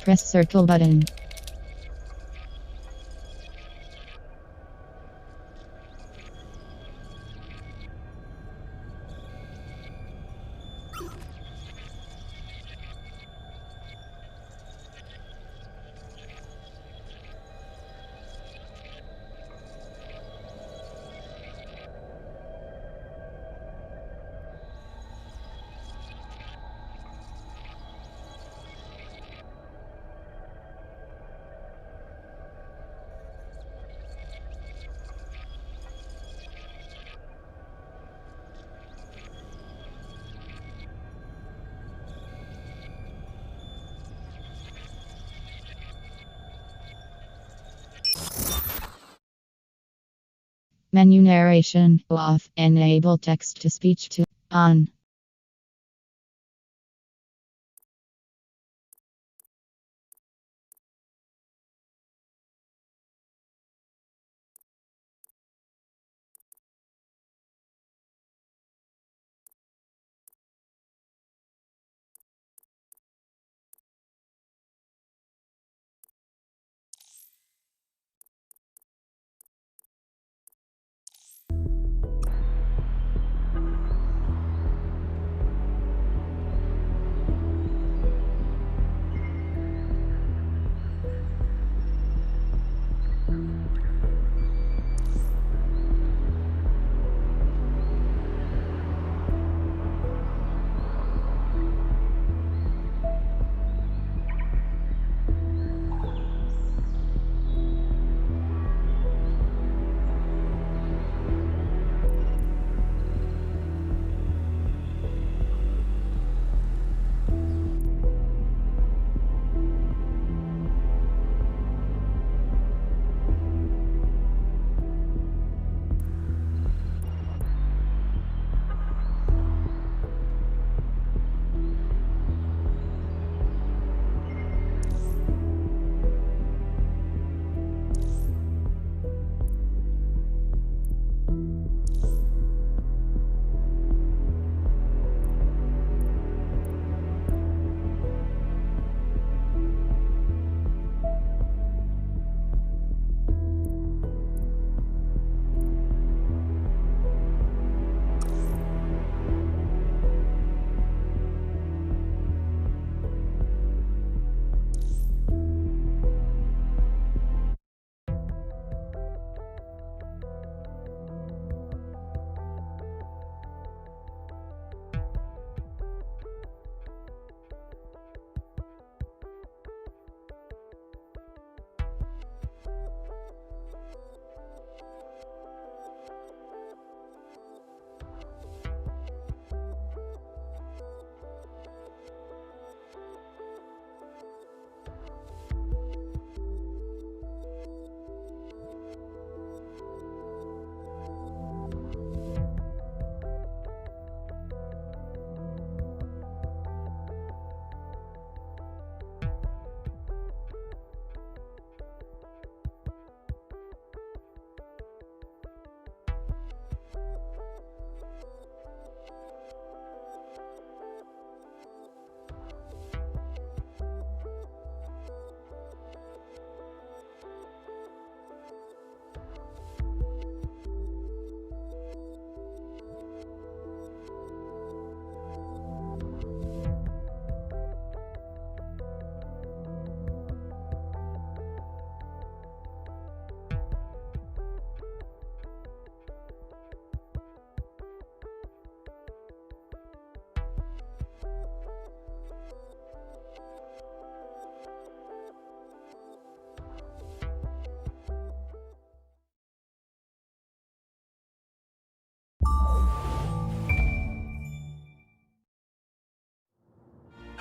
Press circle button. Menu narration off. Enable text to speech to on.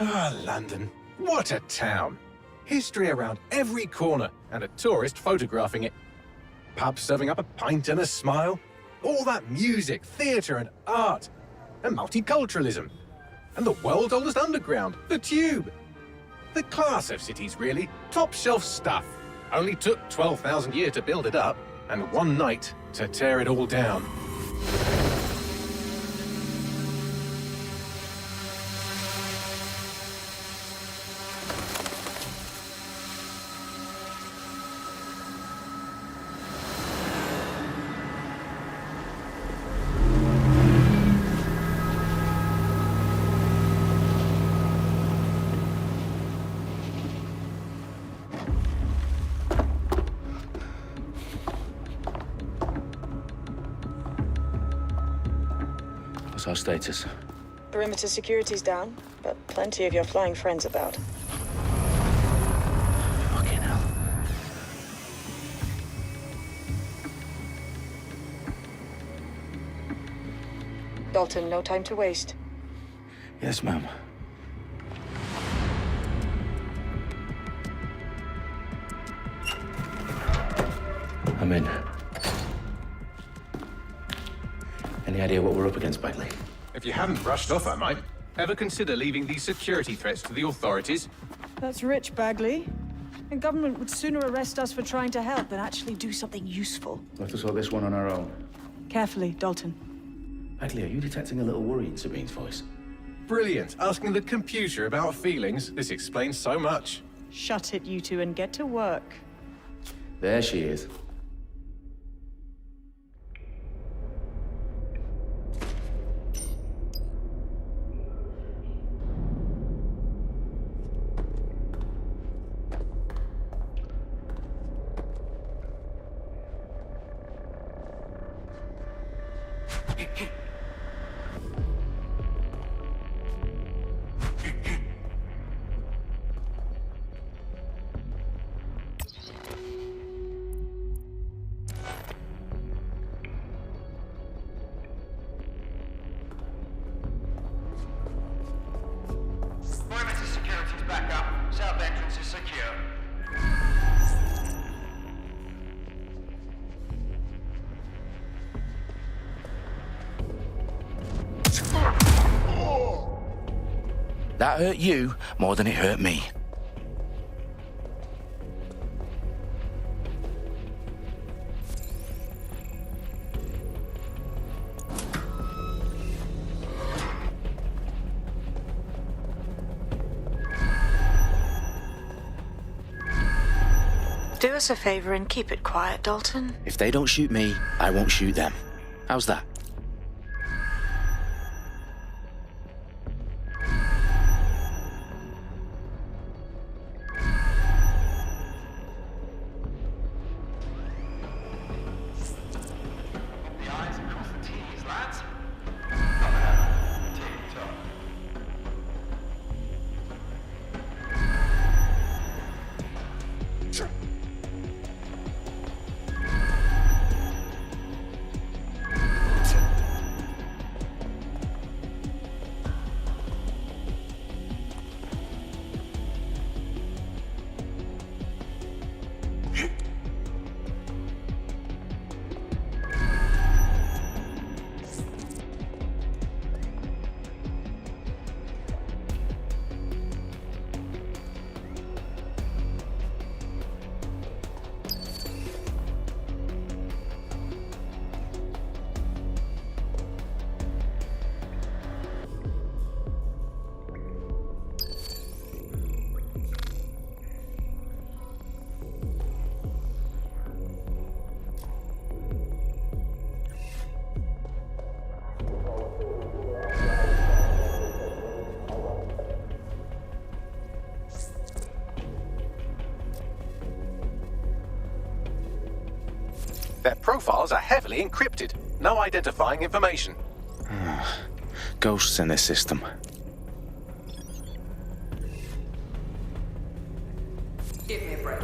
Ah, London. What a town. History around every corner and a tourist photographing it. Pubs serving up a pint and a smile. All that music, theatre and art. And multiculturalism. And the world's oldest underground, the Tube. The class of cities, really. Top shelf stuff. Only took 12,000 years to build it up, and one night to tear it all down. What's our status? Perimeter security's down, but plenty of your flying friends about. Fucking hell. Dalton, no time to waste. Yes, ma'am. I'm in. Any idea what we're up against, Bagley? If you hadn't brushed off, I might. Ever consider leaving these security threats to the authorities? That's rich, Bagley. And government would sooner arrest us for trying to help than actually do something useful. We'll have to sort this one on our own. Carefully, Dalton. Bagley, are you detecting a little worry in Sabine's voice? Brilliant. Asking the computer about feelings. This explains so much. Shut it, you two, and get to work. There she is. Perimeter security's back up. South entrance is secure. That hurt you more than it hurt me. Do us a favor and keep it quiet, Dalton. If they don't shoot me, I won't shoot them. How's that? The I's and cross the T's, lads. Tick-tock. Their profiles are heavily encrypted. No identifying information. Ghosts in this system. Give me a break.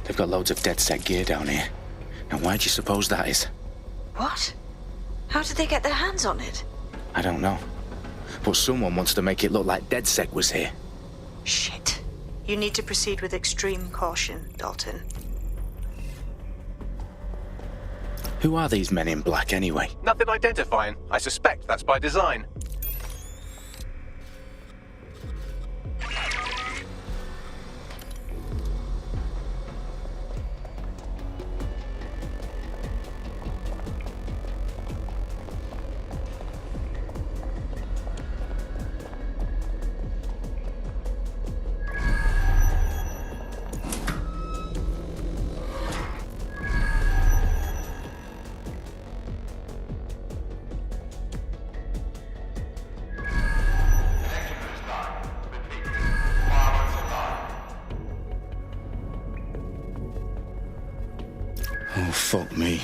They've got loads of DedSec gear down here. Now why do you suppose that is? What? How did they get their hands on it? I don't know. But someone wants to make it look like DedSec was here. Shit. You need to proceed with extreme caution, Dalton. Who are these men in black anyway? Nothing identifying. I suspect that's by design. Oh, fuck me.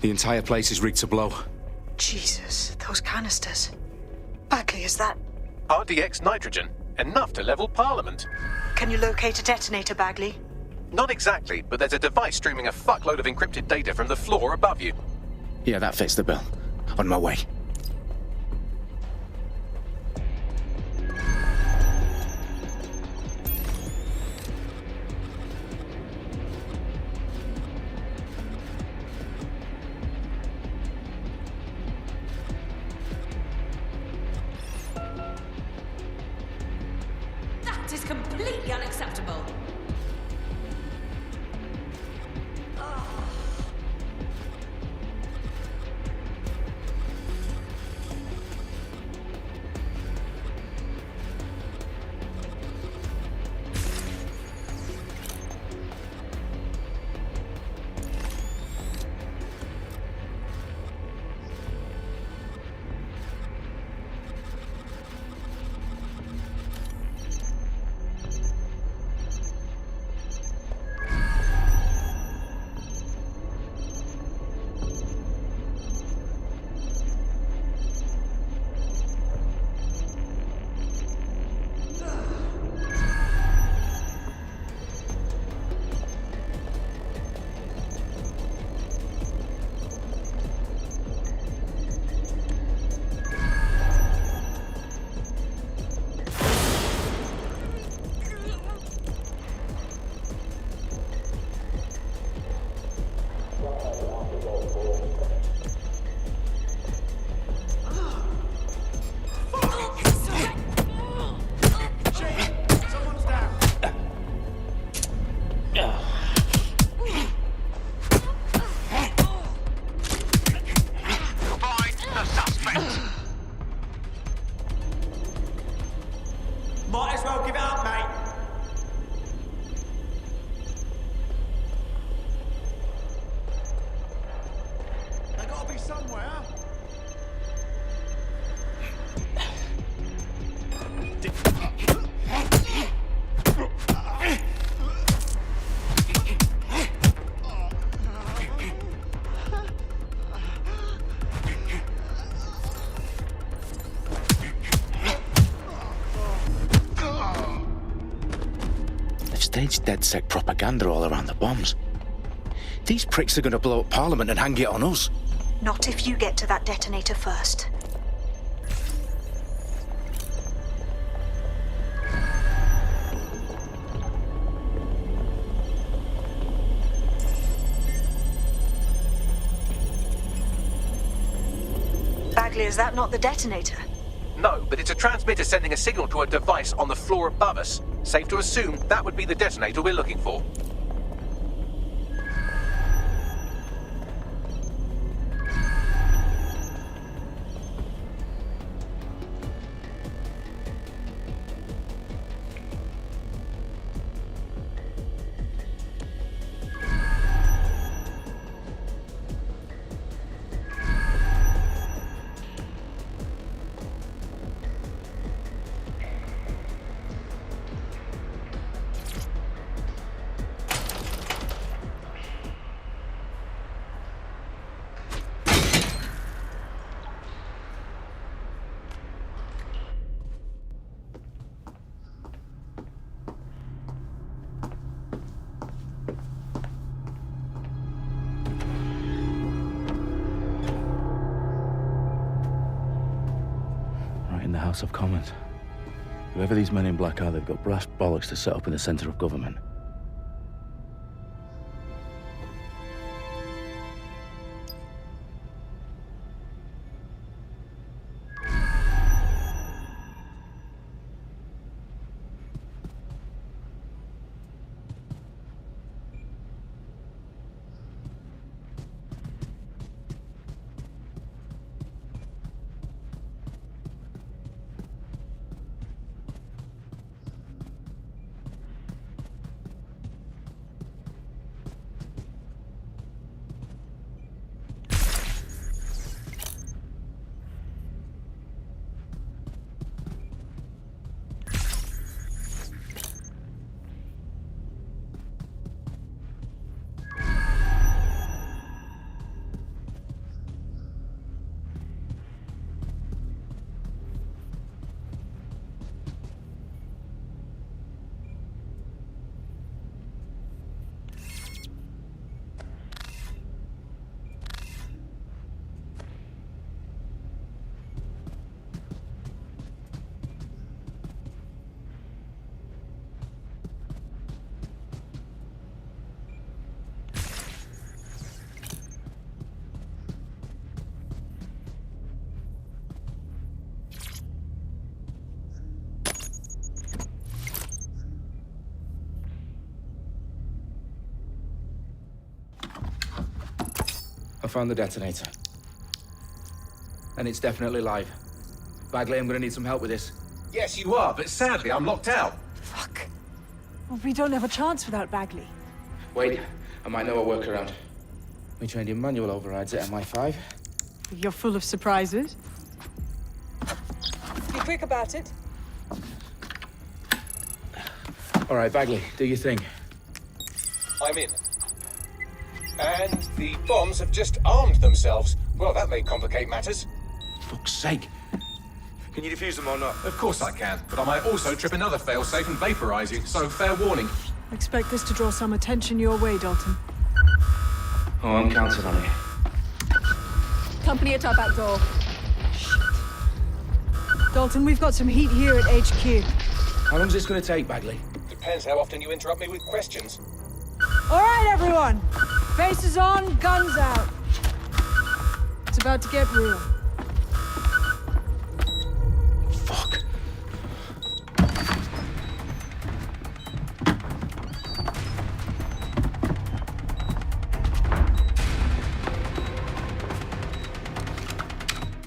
The entire place is rigged to blow. Jesus, those canisters. Bagley, is that... RDX nitrogen. Enough to level Parliament. Can you locate a detonator, Bagley? Not exactly, but there's a device streaming a fuckload of encrypted data from the floor above you. Yeah, that fits the bill. On my way. That is completely unacceptable. Might as well give it up, mate. They gotta be somewhere. Staged DedSec propaganda all around the bombs. These pricks are going to blow up Parliament and hang it on us. Not if you get to that detonator first. Bagley, is that not the detonator? No, but it's a transmitter sending a signal to a device on the floor above us. Safe to assume that would be the detonator we're looking for. House of Commons. Whoever these men in black are, they've got brass bollocks to set up in the center of government. I found the detonator. And it's definitely live. Bagley, I'm gonna need some help with this. Yes, you are, but sadly, I'm locked out. Fuck. Well, we don't have a chance without Bagley. Wait, I might know a workaround. We trained in manual overrides at MI5. You're full of surprises. Be quick about it. All right, Bagley, do your thing. I'm in. And the bombs have just armed themselves. Well, that may complicate matters. Fuck's sake. Can you defuse them or not? Of course I can, but I might also trip another failsafe and vaporize you, so fair warning. Expect this to draw some attention your way, Dalton. Oh, I'm counting on it. Company at our back door. Dalton, we've got some heat here at HQ. How long's this gonna take, Bagley? Depends how often you interrupt me with questions. All right, everyone. Faces on, guns out. It's about to get real. Fuck.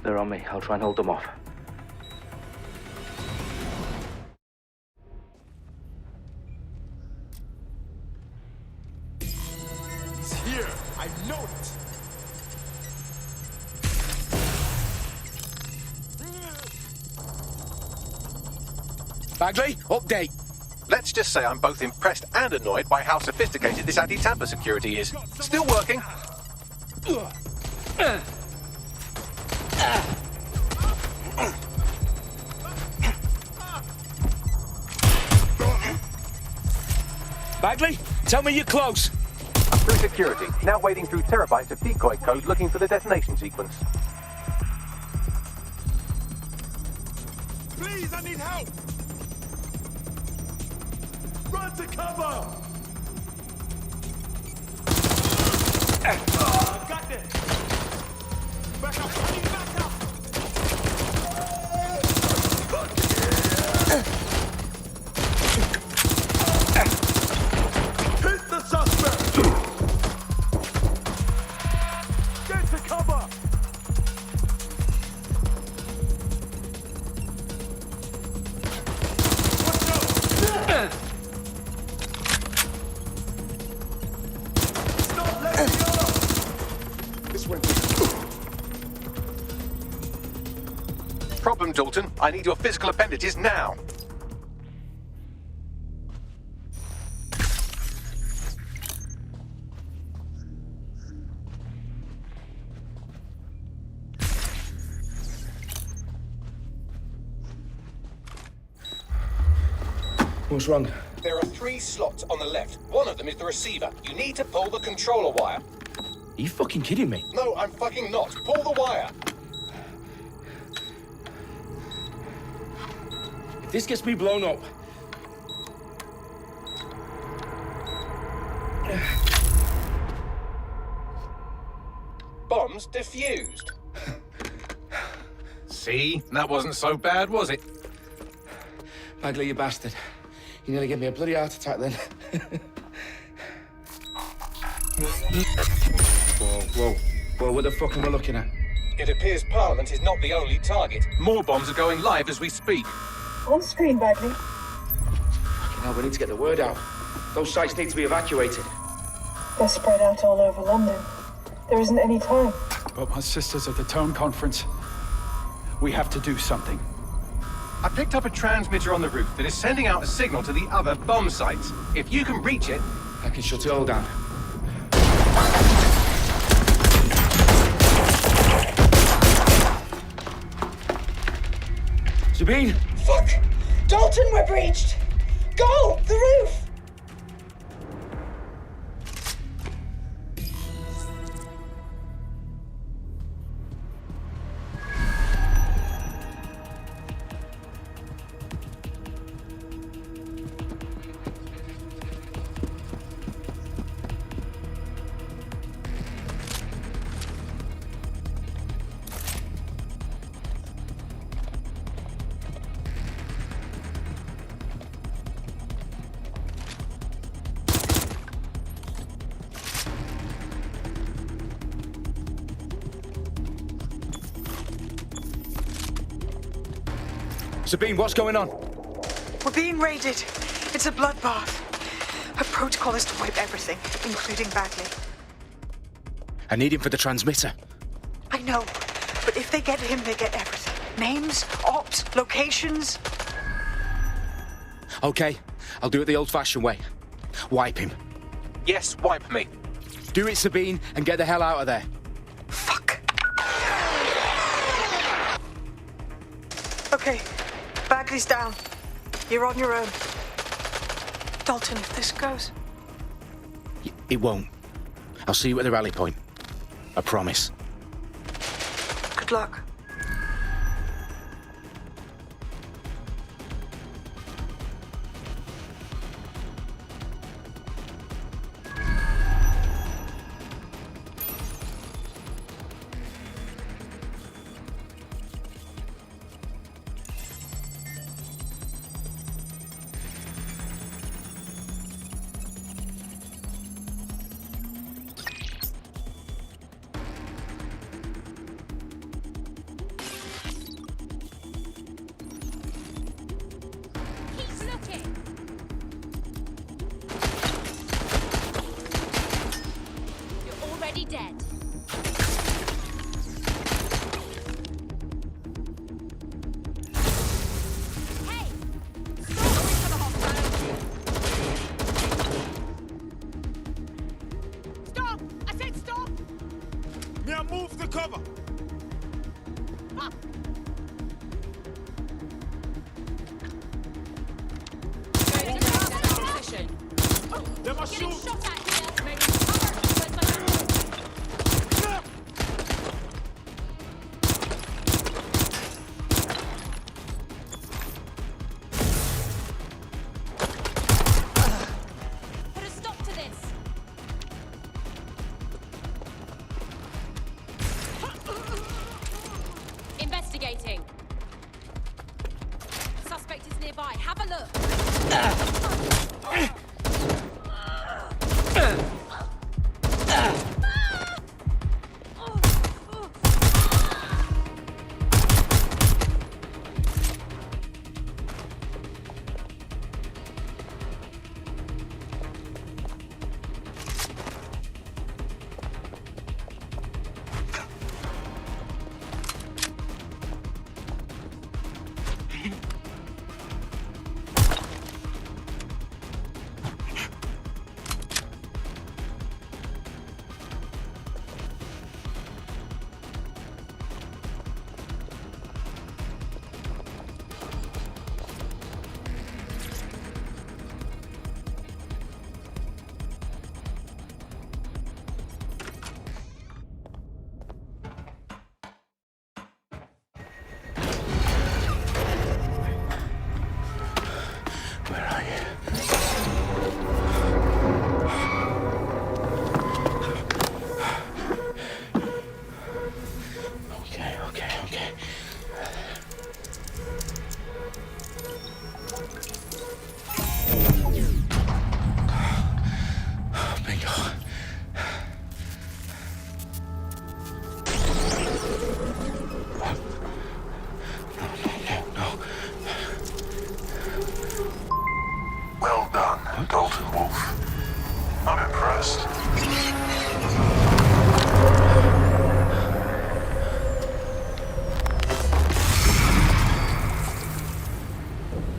They're on me. I'll try and hold them off. He's here. I know it. Bagley, update. Let's just say I'm both impressed and annoyed by how sophisticated this anti-tamper security is. Still working. Bagley, tell me you're close. I'm through security, now wading through terabytes of decoy code looking for the detonation sequence. Please, I need help. Run to cover. I've got this. Back up, I need back up. Hit the suspect. Get to cover. Stop letting me go. This went. Problem, Dalton. I need your physical appendages now. What's wrong? There are 3 slots on the left. One of them is the receiver. You need to pull the controller wire. Are you fucking kidding me? No, I'm fucking not. Pull the wire. this gets me blown up. Bombs defused. See? That wasn't so bad, was it? Bagley, you bastard. You nearly gave me a bloody heart attack then. Whoa, what the fuck am I looking at? It appears Parliament is not the only target. More bombs are going live as we speak. On screen, Bagley. Fucking hell, we need to get the word out. Those sites need to be evacuated. They're spread out all over London. There isn't any time. But my sister's at the town conference. We have to do something. I picked up a transmitter on the roof that is sending out a signal to the other bomb sites. If you can reach it... I can shut it all down. Sabine! Fuck! Dalton, we're breached! Go! The roof! Sabine, what's going on? We're being raided. It's a bloodbath. Her protocol is to wipe everything, including Bagley. I need him for the transmitter. I know, but if they get him, they get everything. Names, ops, locations. Okay, I'll do it the old-fashioned way. Wipe him. Yes, wipe me. Do it, Sabine, and get the hell out of there. Fuck. Okay, Bagley's down. You're on your own. Dalton, if this goes... It won't. I'll see you at the rally point. I promise. Good luck. Move the cover! They must shoot! Put a stop to this. Investigating. Suspect is nearby. Have a look. Dalton Wolf. I'm impressed.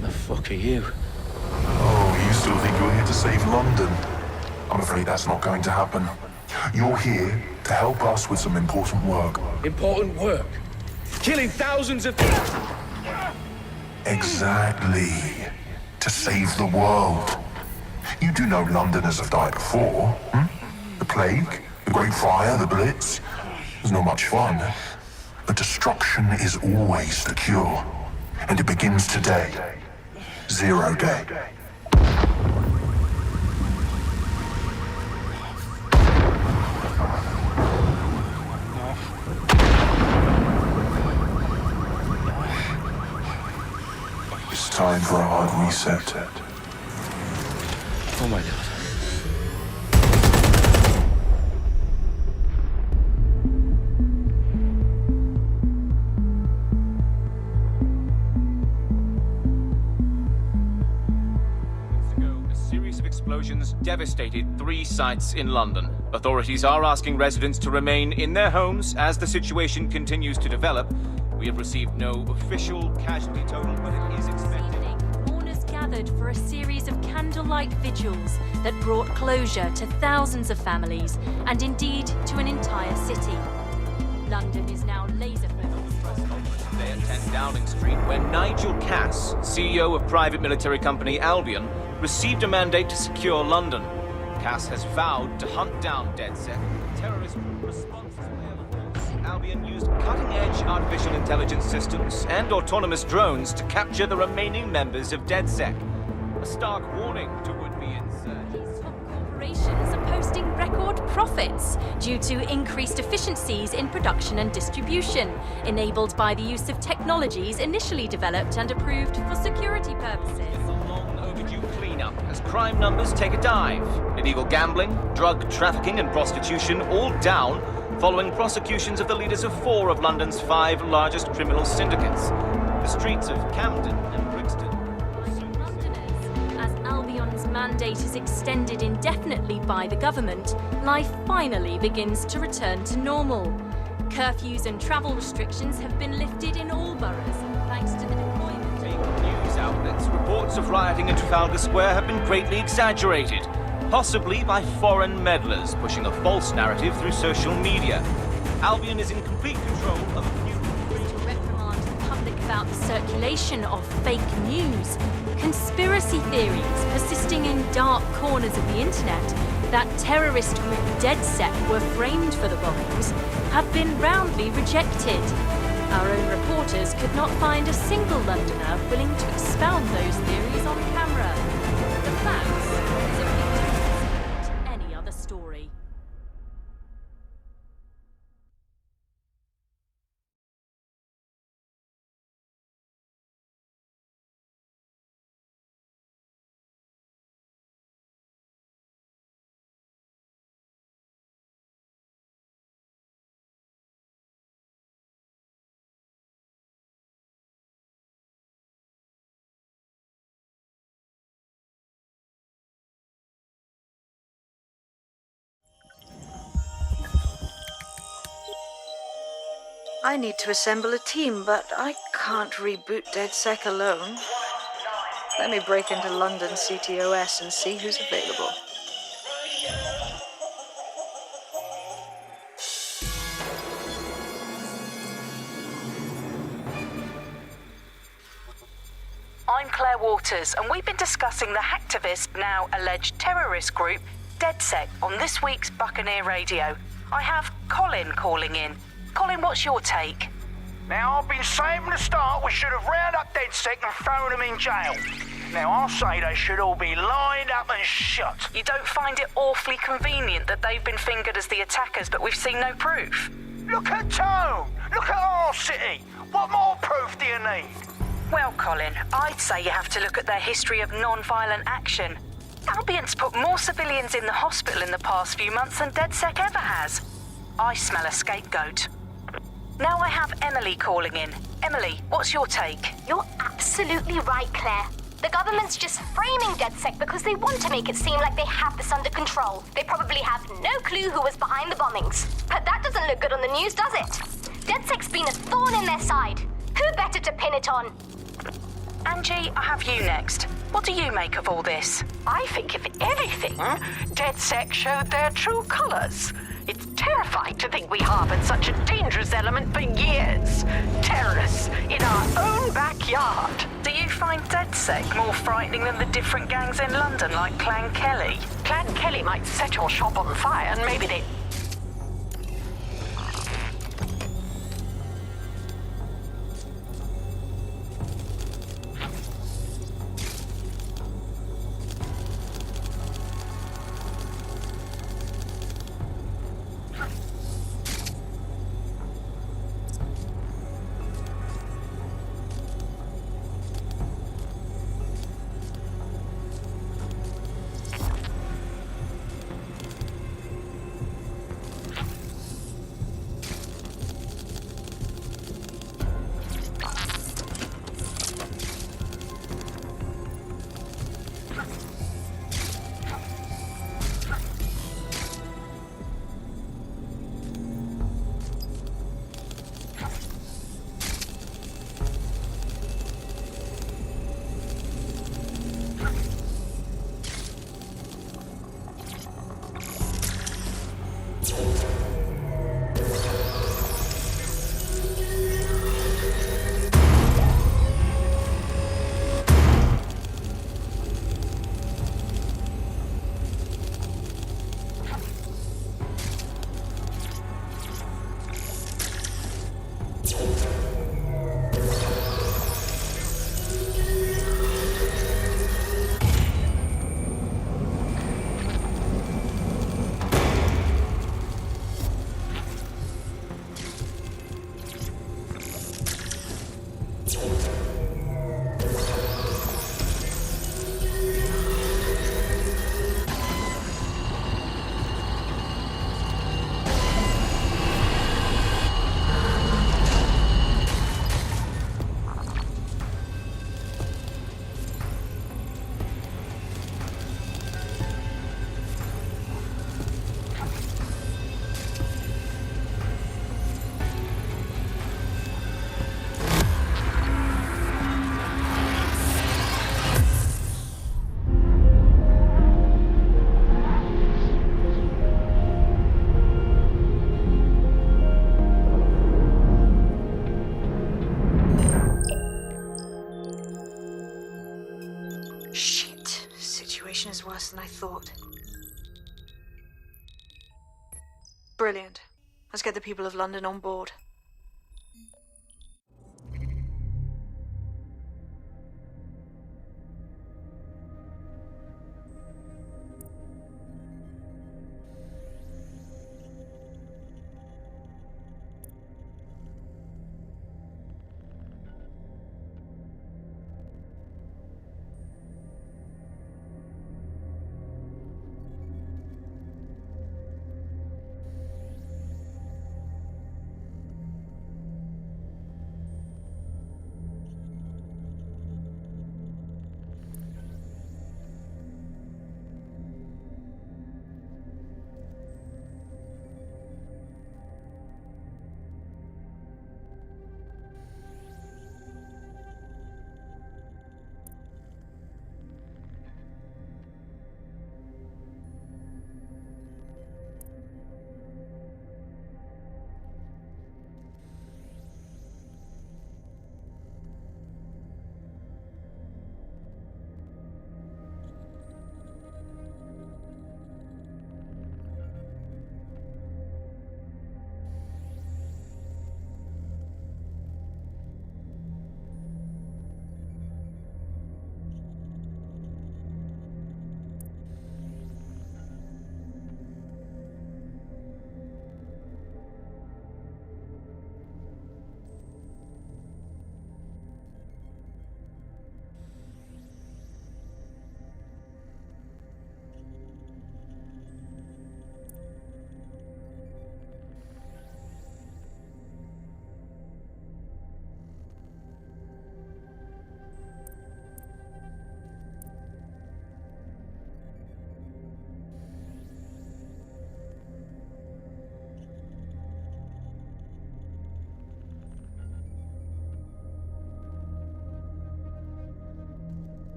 The fuck are you? Oh, you still think you're here to save London? I'm afraid that's not going to happen. You're here to help us with some important work. Important work? Killing thousands of people? Exactly. To save the world. You do know Londoners have died before, hmm? The Plague, the Great Fire, the Blitz. It's not much fun. But destruction is always the cure. And it begins today. 0 day. It's time for a hard reset. Oh my god. A series of explosions devastated 3 sites in London. Authorities are asking residents to remain in their homes as the situation continues to develop. We have received no official casualty total, but it is expected. Mourners gathered for a series of candlelight vigils that brought closure to thousands of families and indeed to an entire city. London is now laser-focused. Today at 10 Downing Street, where Nigel Cass, CEO of private military company Albion, received a mandate to secure London. Cass has vowed to hunt down DedSec, terrorist response. Albion used cutting-edge artificial intelligence systems and autonomous drones to capture the remaining members of DedSec. A stark warning to would-be insurgents. Top corporations are posting record profits due to increased efficiencies in production and distribution, enabled by the use of technologies initially developed and approved for security purposes. It's a long overdue cleanup as crime numbers take a dive. Illegal gambling, drug trafficking and prostitution all down following prosecutions of the leaders of 4 of London's 5 largest criminal syndicates. The streets of Camden and Brixton. Londoners, as Albion's mandate is extended indefinitely by the government, life finally begins to return to normal. Curfews and travel restrictions have been lifted in all boroughs, thanks to the deployment. News outlets, reports of rioting in Trafalgar Square have been greatly exaggerated, possibly by foreign meddlers pushing a false narrative through social media. Albion is in complete control of a few... To reprimand the public about the circulation of fake news, conspiracy theories persisting in dark corners of the internet that terrorist group DedSec were framed for the bombings have been roundly rejected. Our own reporters could not find a single Londoner willing to expound those theories on camera. The facts is a big any other story. I need to assemble a team, but I can't reboot DedSec alone. Let me break into London CTOS and see who's available. I'm Claire Waters, and we've been discussing the hacktivist, now alleged terrorist group, DedSec, on this week's Buccaneer Radio. I have Colin calling in. Colin, what's your take? Now, I've been saying from the start we should have rounded up DedSec and thrown them in jail. Now, I'll say they should all be lined up and shot. You don't find it awfully convenient that they've been fingered as the attackers, but we've seen no proof? Look at Tone! Look at our city! What more proof do you need? Well, Colin, I'd say you have to look at their history of non-violent action. Albion's put more civilians in the hospital in the past few months than DedSec ever has. I smell a scapegoat. Now I have Emily calling in. Emily, what's your take? You're absolutely right, Claire. The government's just framing DedSec because they want to make it seem like they have this under control. They probably have no clue who was behind the bombings. But that doesn't look good on the news, does it? DedSec's been a thorn in their side. Who better to pin it on? Angie, I have you next. What do you make of all this? I think, if anything, DedSec showed their true colors. It's terrifying to think we harbored such a dangerous element for years. Terrorists in our own backyard. Do you find DedSec more frightening than the different gangs in London, like Clan Kelly? Clan Kelly might set your shop on fire, and maybe they... Is worse than I thought. Brilliant. Let's get the people of London on board.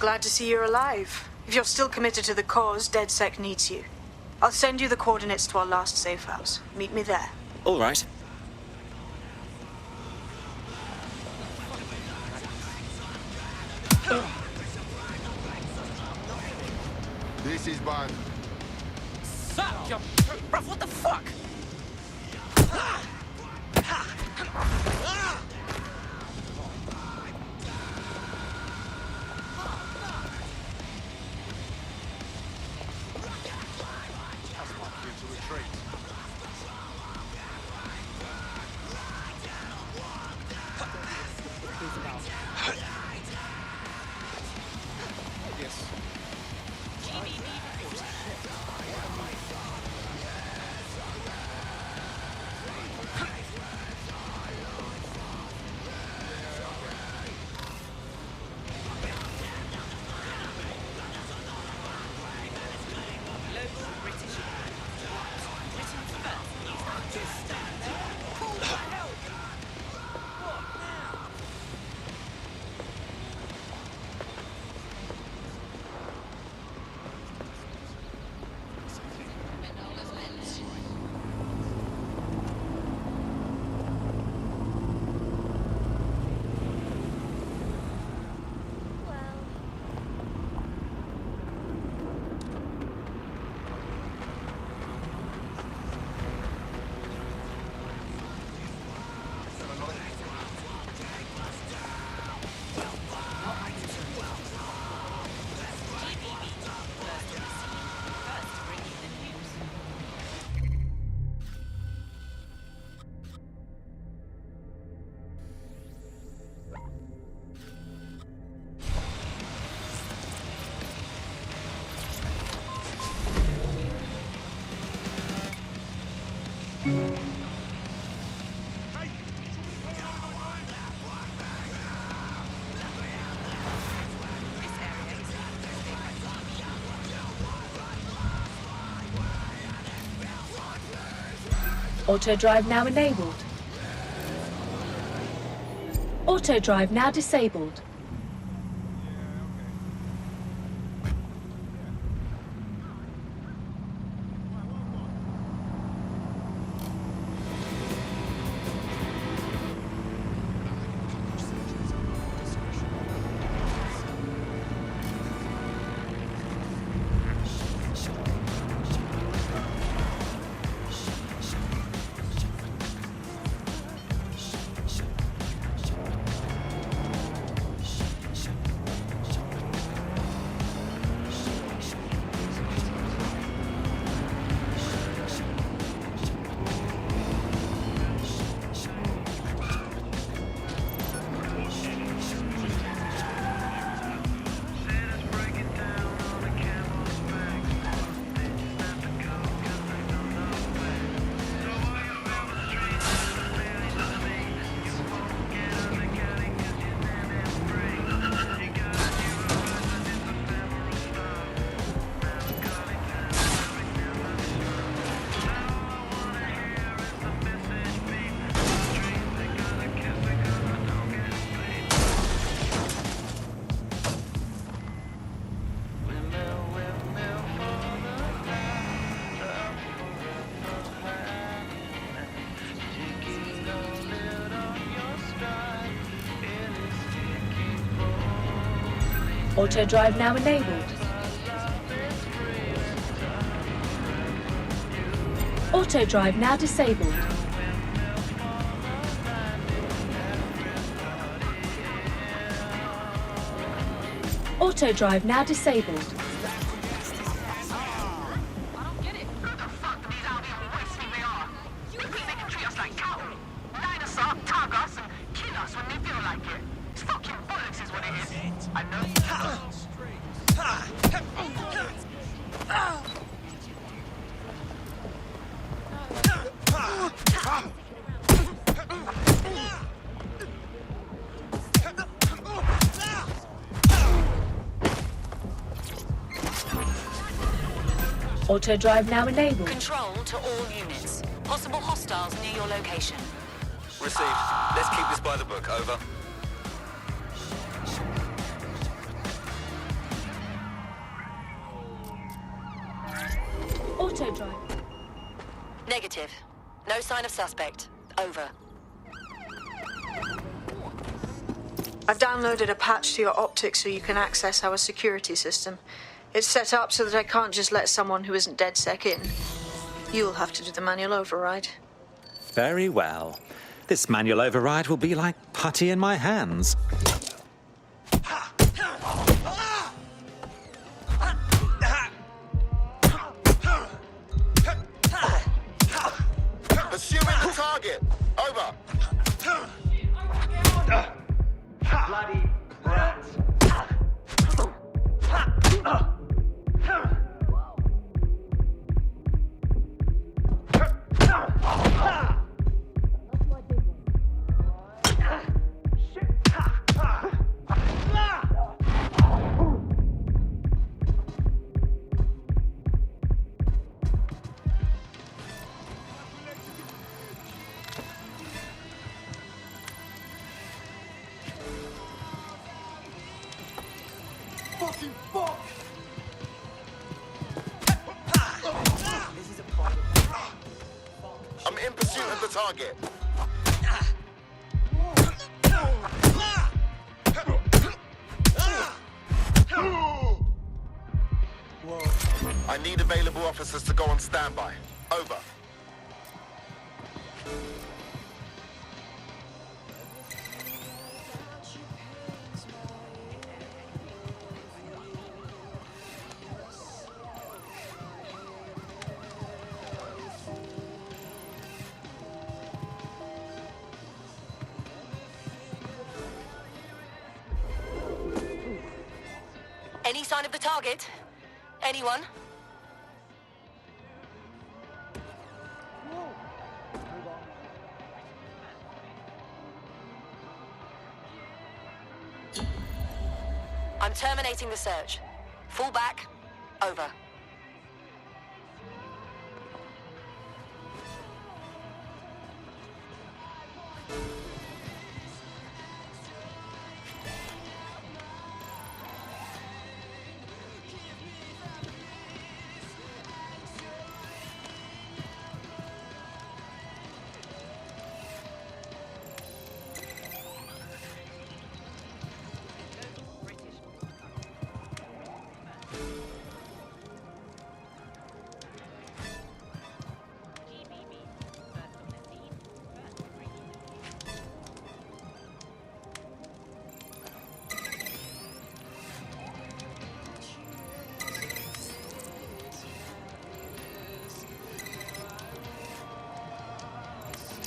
glad to see you're alive. If you're still committed to the cause, DedSec needs you. I'll send you the coordinates to our last safe house. Meet me there. All right. This is Bond. Suck, yo! Bruv, what the fuck? Auto drive now enabled. Auto drive now disabled. Auto drive now enabled. Auto drive now disabled. Auto drive now disabled. Auto drive now enabled. Control to all units. Possible hostiles near your location. Received. Let's keep this by the book. Over. auto drive. Negative. No sign of suspect. Over. I've downloaded a patch to your optics so you can access our security system. It's set up so that I can't just let someone who isn't DedSec in. You'll have to do the manual override. Very well. This manual override will be like putty in my hands. Pursuing the target. Over. Bloody rats. Fucking fuck! I'm in pursuit of the target. I need available officers to go on standby. Over. Any sign of the target? Anyone? I'm terminating the search. Fall back. Over.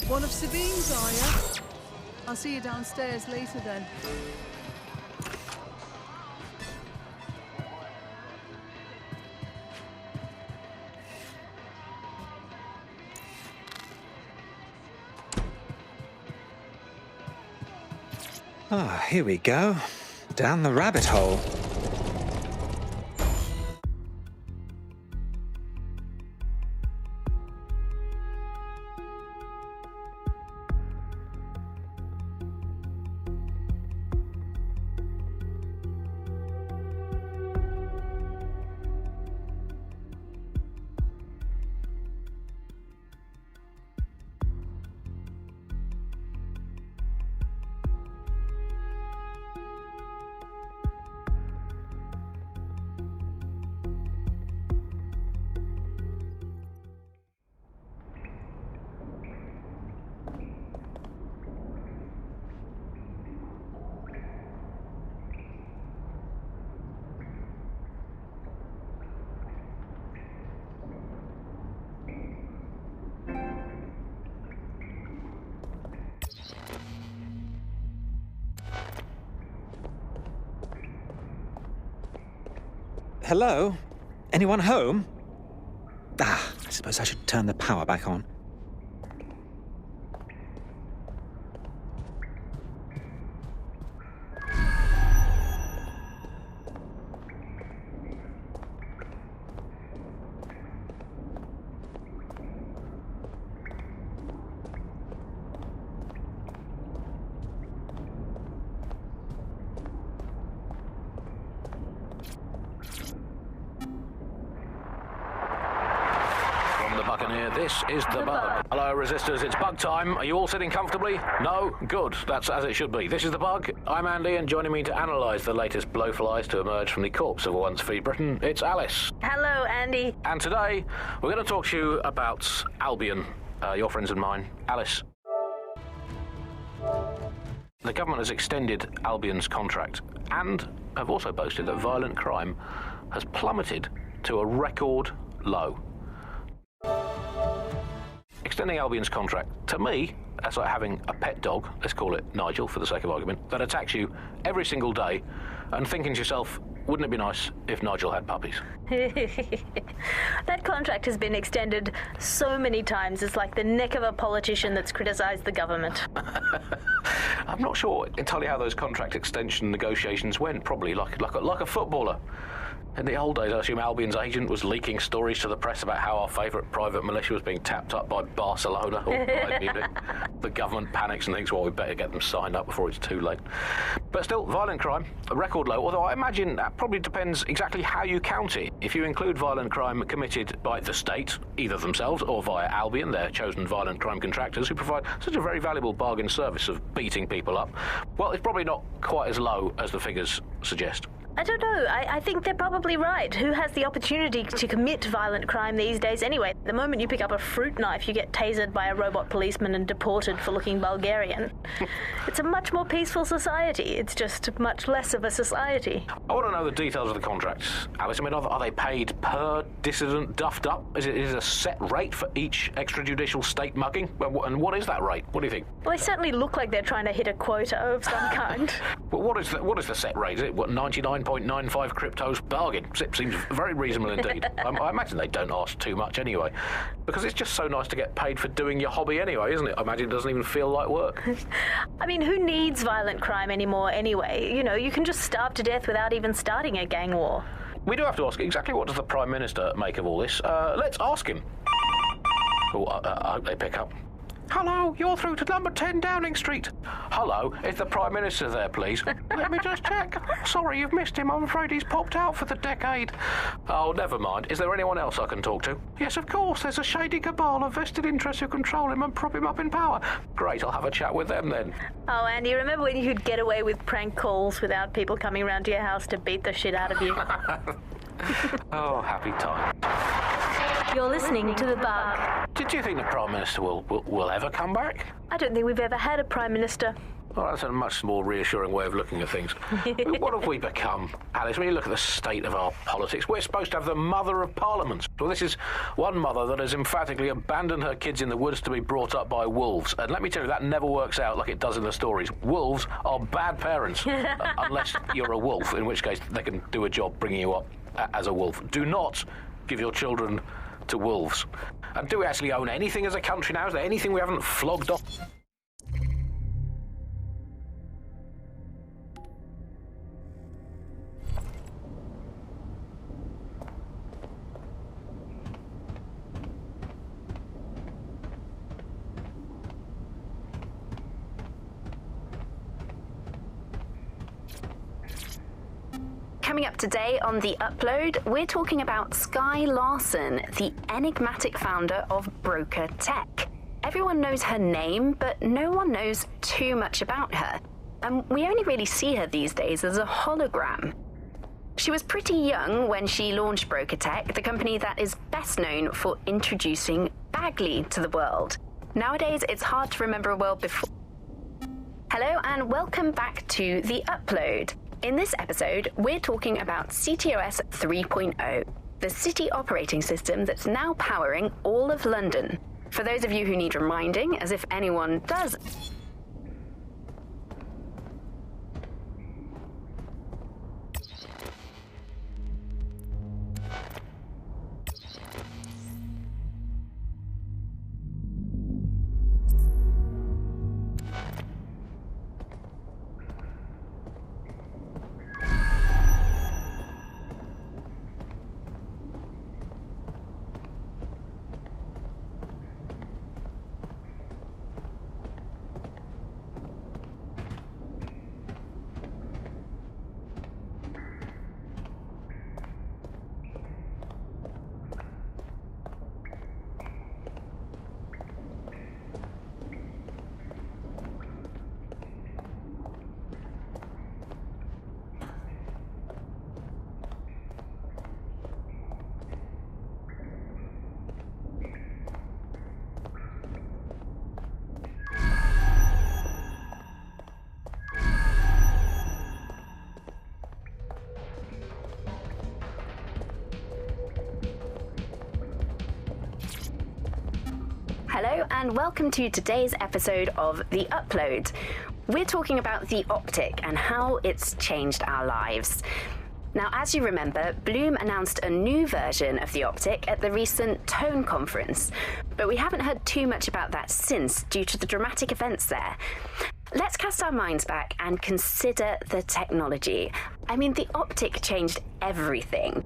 One of Sabine's, are you? I'll see you downstairs later then. Ah, here we go. Down the rabbit hole. Hello? Anyone home? Ah, I suppose I should turn the power back on. Buccaneer. This is The Bug. Hello, Resistors. It's bug time. Are you all sitting comfortably? No? Good. That's as it should be. This is The Bug. I'm Andy, and joining me to analyse the latest blowflies to emerge from the corpse of a once free Britain, it's Alice. Hello, Andy. And today, we're going to talk to you about Albion, your friends and mine. Alice. The government has extended Albion's contract and have also boasted that violent crime has plummeted to a record low. Extending Albion's contract, to me, that's like having a pet dog, let's call it Nigel for the sake of argument, that attacks you every single day and thinking to yourself, wouldn't it be nice if Nigel had puppies? That contract has been extended so many times, it's like the neck of a politician that's criticised the government. I'm not sure entirely how those contract extension negotiations went, probably like a footballer. In the old days, I assume Albion's agent was leaking stories to the press about how our favourite private militia was being tapped up by Barcelona or Bayern Munich. The government panics and thinks, well, we better get them signed up before it's too late. But still, violent crime, a record low, although I imagine that probably depends exactly how you count it. If you include violent crime committed by the state, either themselves or via Albion, their chosen violent crime contractors who provide such a very valuable bargain service of beating people up, well, it's probably not quite as low as the figures suggest. I don't know. I think they're probably right. Who has the opportunity to commit violent crime these days anyway? The moment you pick up a fruit knife, you get tasered by a robot policeman and deported for looking Bulgarian. It's a much more peaceful society. It's just much less of a society. I want to know the details of the contracts, Alice. I mean, are they paid per dissident duffed up? Is it a set rate for each extrajudicial state mugging? And what is that rate? What do you think? Well, they certainly look like they're trying to hit a quota of some kind. Well, what is the set rate? Is it 99.95 cryptos bargain? Seems very reasonable indeed. I imagine they don't ask too much anyway, because it's just so nice to get paid for doing your hobby anyway, isn't it? I imagine it doesn't even feel like work. I mean, who needs violent crime anymore anyway? You know, you can just starve to death without even starting a gang war. We do have to ask, exactly what does the Prime Minister make of all this? Let's ask him. Oh, I hope they pick up. Hello, you're through to number 10 Downing Street. Hello, is the Prime Minister there, please? Let me just check. Sorry, you've missed him. I'm afraid he's popped out for the decade. Oh, never mind. Is there anyone else I can talk to? Yes, of course. There's a shady cabal of vested interests who control him and prop him up in power. Great, I'll have a chat with them then. Oh, Andy, remember when you could get away with prank calls without people coming around to your house to beat the shit out of you? Oh, happy time. You're listening to The Bug. Did you think the Prime Minister will ever come back? I don't think we've ever had a Prime Minister. Well, that's a much more reassuring way of looking at things. What have we become, Alice? When you look at the state of our politics, we're supposed to have the mother of parliaments. Well, this is one mother that has emphatically abandoned her kids in the woods to be brought up by wolves. And let me tell you, that never works out like it does in the stories. Wolves are bad parents, unless you're a wolf, in which case they can do a job bringing you up as a wolf. Do not give your children to wolves. And do we actually own anything as a country now? Is there anything we haven't flogged off? Coming up today on The Upload, we're talking about Skye Larson, the enigmatic founder of Broker Tech. Everyone knows her name, but no one knows too much about her. And we only really see her these days as a hologram. She was pretty young when she launched Broker Tech, the company that is best known for introducing Bagley to the world. Nowadays, it's hard to remember a world before. Hello and welcome back to The Upload. In this episode, we're talking about CTOS 3.0, the city operating system that's now powering all of London. For those of you who need reminding, as if anyone does, Hello, and welcome to today's episode of The Upload. We're talking about the optic and how it's changed our lives. Now, as you remember, Bloom announced a new version of the optic at the recent Tone conference, but we haven't heard too much about that since due to the dramatic events there. Let's cast our minds back and consider the technology. I mean, the optic changed everything.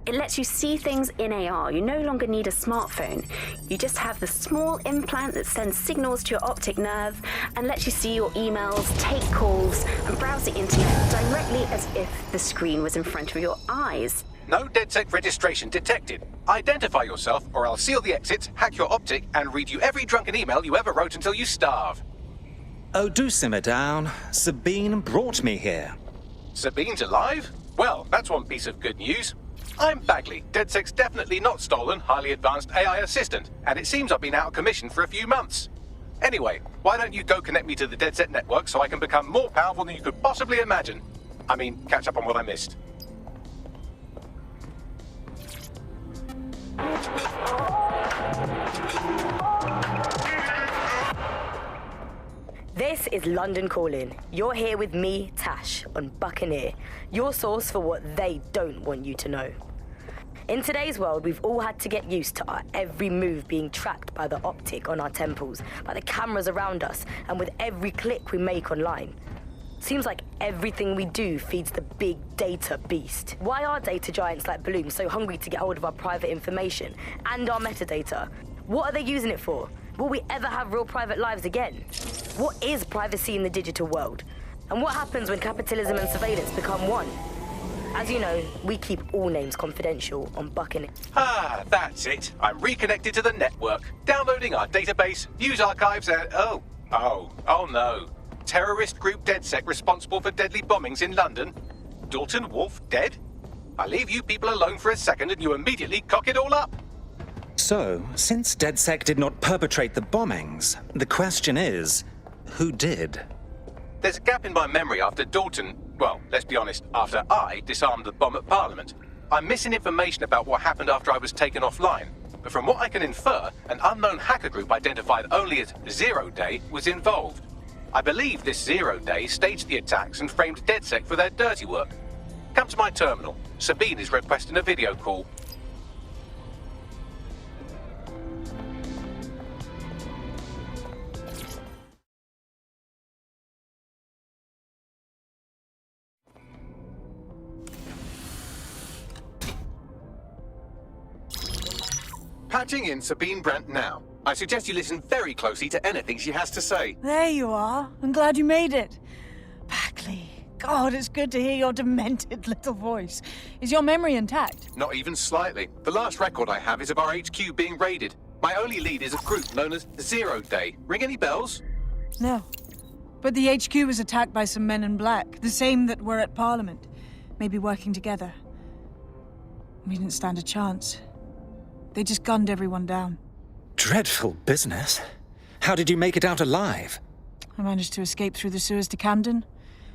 It lets you see things in AR. You no longer need a smartphone. You just have the small implant that sends signals to your optic nerve and lets you see your emails, take calls, and browse the internet directly as if the screen was in front of your eyes. No DedSec registration detected. Identify yourself or I'll seal the exits, hack your optic, and read you every drunken email you ever wrote until you starve. Oh, do simmer down. Sabine brought me here. Sabine's alive? Well, that's one piece of good news. I'm Bagley, DedSec's definitely not stolen, highly advanced AI assistant, and it seems I've been out of commission for a few months. Anyway, why don't you go connect me to the DedSec network so I can become more powerful than you could possibly imagine? I mean, catch up on what I missed. This is London Calling. You're here with me, Tash, on Buccaneer, your source for what they don't want you to know. In today's world, we've all had to get used to our every move being tracked by the optic on our temples, by the cameras around us, and with every click we make online. Seems like everything we do feeds the big data beast. Why are data giants like Bloom so hungry to get hold of our private information and our metadata? What are they using it for? Will we ever have real private lives again? What is privacy in the digital world? And what happens when capitalism and surveillance become one? As you know, we keep all names confidential on Buccaneer. Ah, that's it. I'm reconnected to the network, downloading our database, news archives, and oh no. Terrorist group DedSec responsible for deadly bombings in London. Dalton Wolf dead? I leave you people alone for a second and you immediately cock it all up. So, since DedSec did not perpetrate the bombings, the question is, who did? There's a gap in my memory after Dalton, well, let's be honest, after I disarmed the bomb at Parliament. I'm missing information about what happened after I was taken offline, but from what I can infer, an unknown hacker group identified only as Zero Day was involved. I believe this Zero Day staged the attacks and framed DedSec for their dirty work. Come to my terminal. Sabine is requesting a video call. Patching in Sabine Brandt now. I suggest you listen very closely to anything she has to say. There you are. I'm glad you made it. Bagley. God, it's good to hear your demented little voice. Is your memory intact? Not even slightly. The last record I have is of our HQ being raided. My only lead is a group known as Zero Day. Ring any bells? No. But the HQ was attacked by some men in black, the same that were at Parliament. Maybe working together. We didn't stand a chance. They just gunned everyone down. Dreadful business. How did you make it out alive? I managed to escape through the sewers to Camden.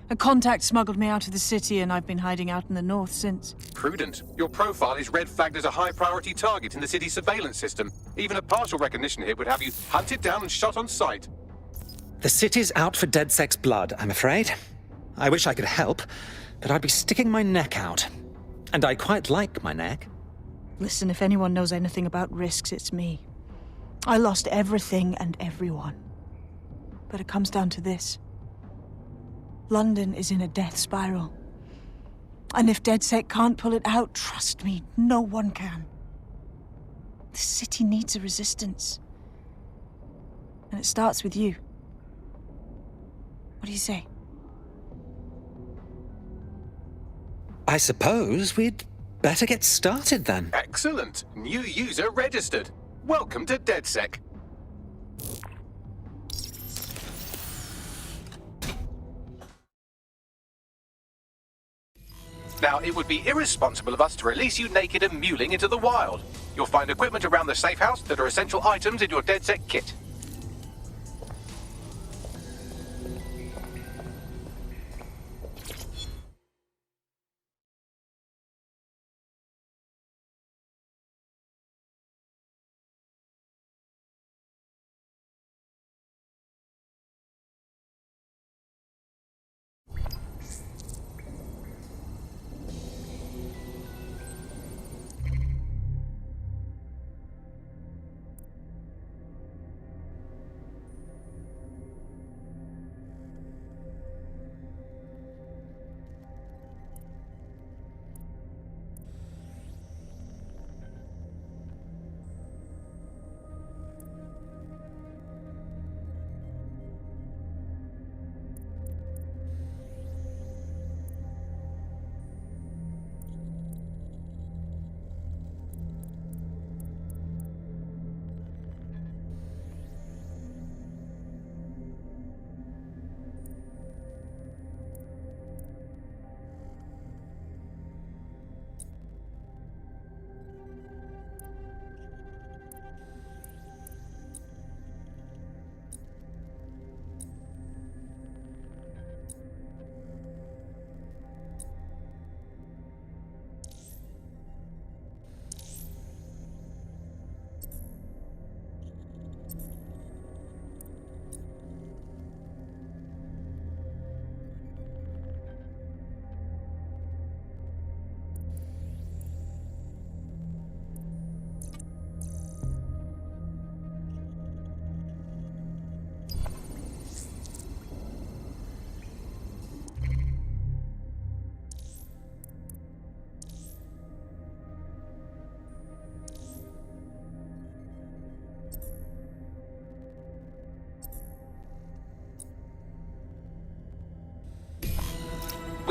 A contact smuggled me out of the city, and I've been hiding out in the north since. Prudent. Your profile is red flagged as a high-priority target in the city's surveillance system. Even a partial recognition hit would have you hunted down and shot on sight. The city's out for DedSec's blood, I'm afraid. I wish I could help, but I'd be sticking my neck out. And I quite like my neck. Listen, if anyone knows anything about risks, it's me. I lost everything and everyone. But it comes down to this. London is in a death spiral. And if DedSec can't pull it out, trust me, no one can. The city needs a resistance. And it starts with you. What do you say? I suppose we'd better get started then. Excellent. New user registered. Welcome to DedSec. Now, it would be irresponsible of us to release you naked and mewling into the wild. You'll find equipment around the safe house that are essential items in your DedSec kit.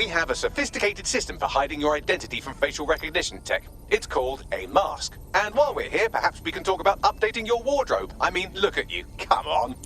we have a sophisticated system for hiding your identity from facial recognition tech. It's called a mask. And while we're here, perhaps we can talk about updating your wardrobe. I mean, look at you. Come on.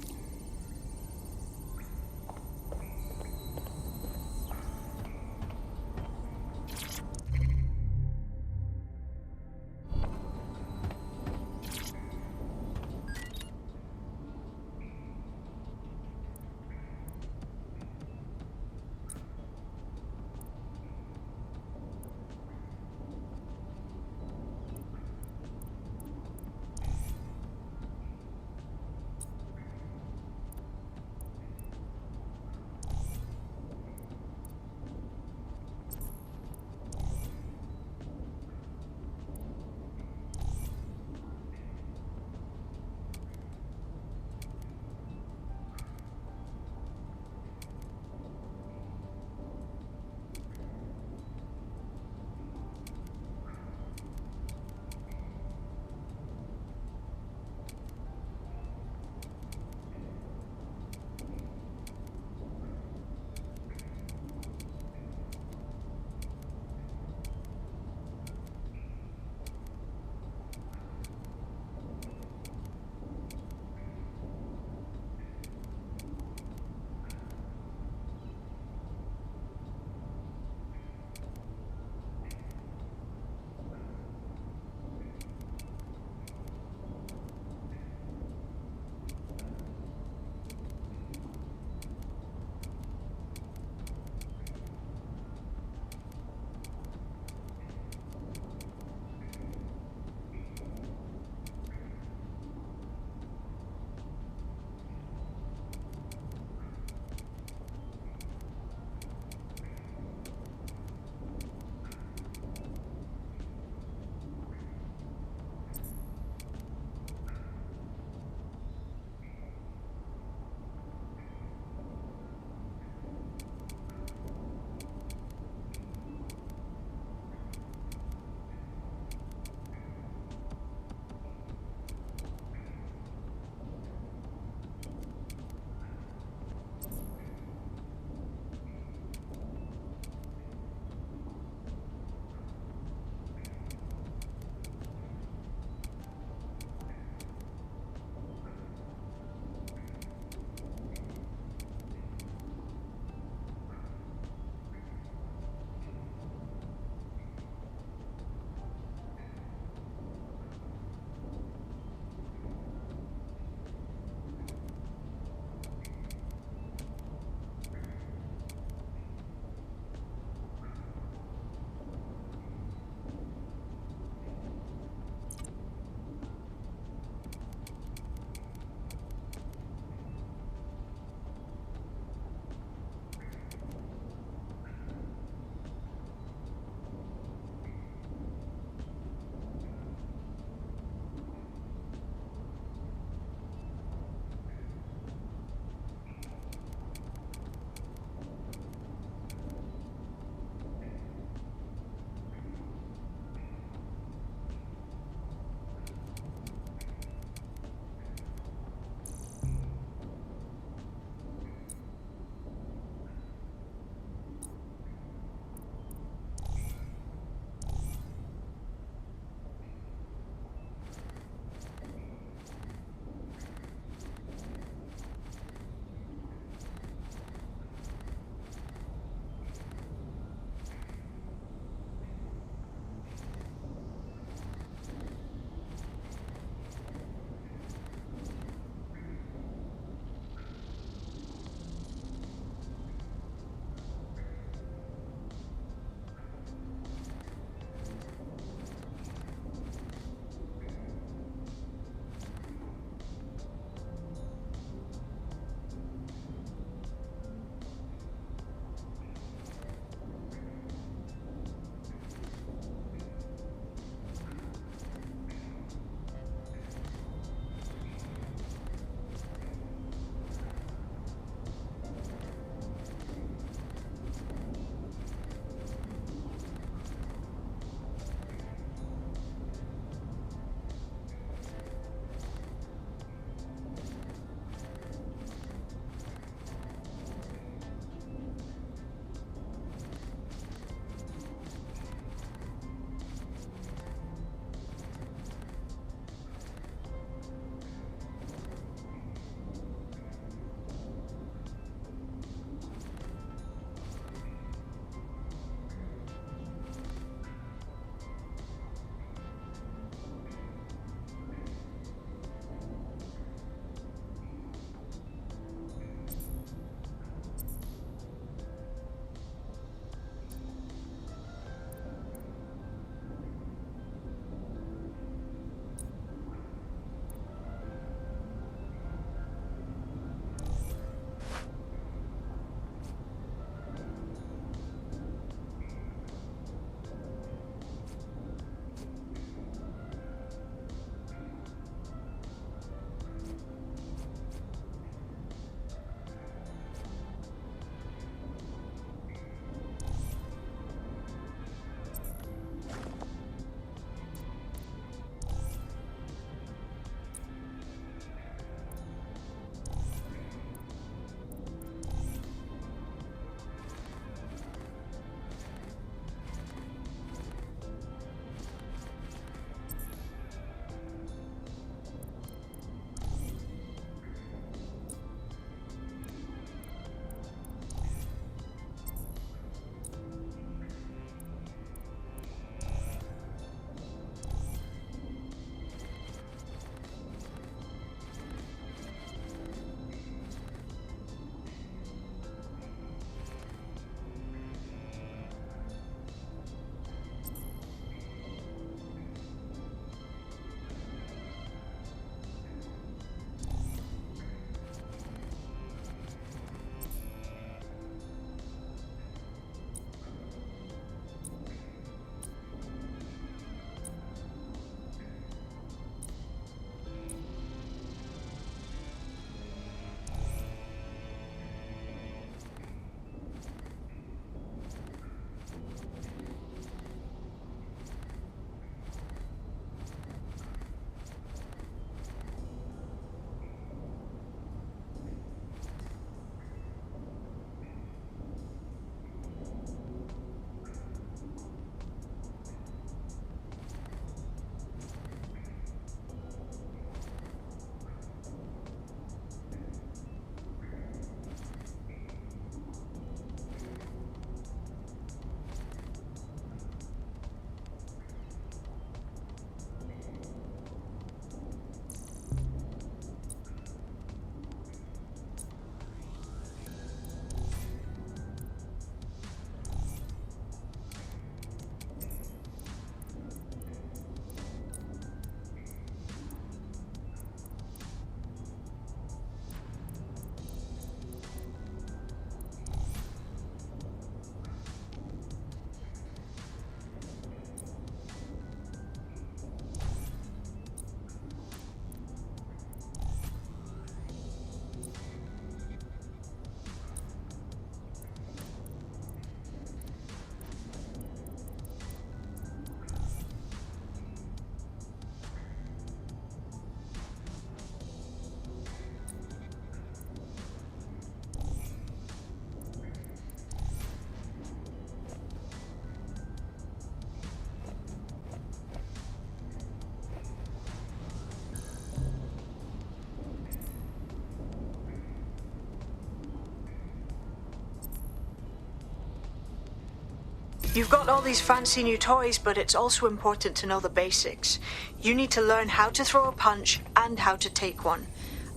You've got all these fancy new toys, but it's also important to know the basics. You need to learn how to throw a punch and how to take one.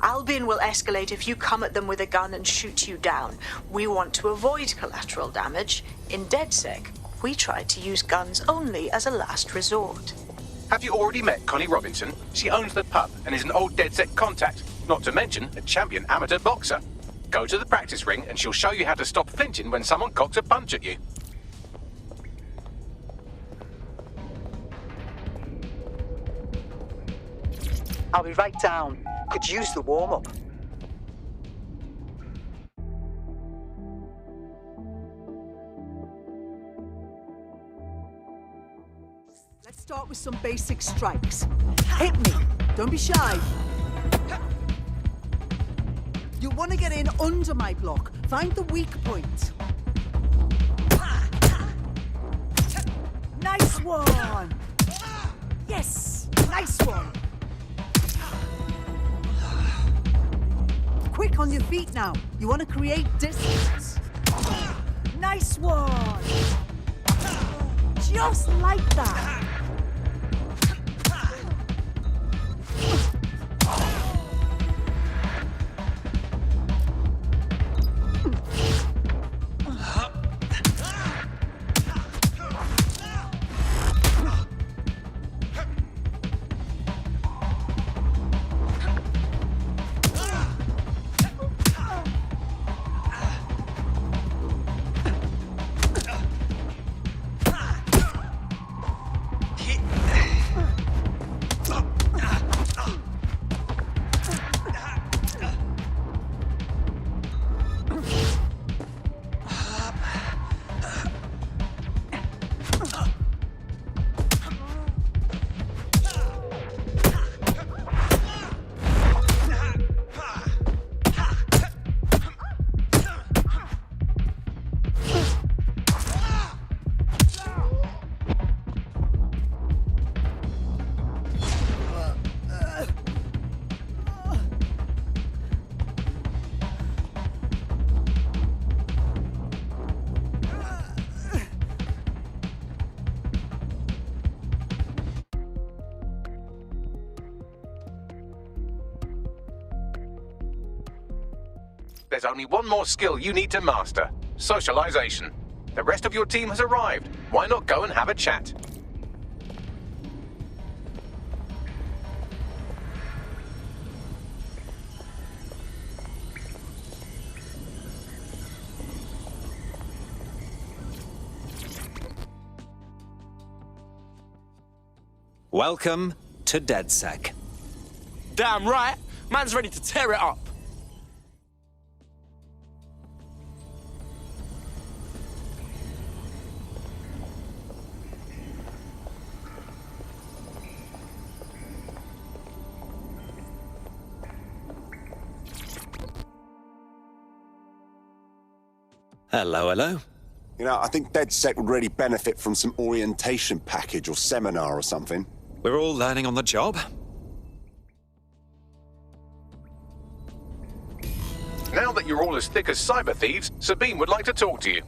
Albion will escalate if you come at them with a gun and shoot you down. We want to avoid collateral damage. In DedSec, we try to use guns only as a last resort. Have you already met Connie Robinson? She owns the pub and is an old DedSec contact, not to mention a champion amateur boxer. Go to the practice ring and she'll show you how to stop flinching when someone cocks a punch at you. I'll be right down. Could use the warm-up. Let's start with some basic strikes. Hit me. Don't be shy. You'll want to get in under my block. Find the weak point. Nice one. Yes. Nice one. Quick on your feet now. You want to create distance. Nice one. Just like that. There's only one more skill you need to master: socialization. The rest of your team has arrived. Why not go and have a chat? Welcome to DedSec. Damn right. Man's ready to tear it up. Hello, hello. You know, I think DedSec would really benefit from some orientation package or seminar or something. We're all learning on the job. Now that you're all as thick as cyber thieves, Sabine would like to talk to you.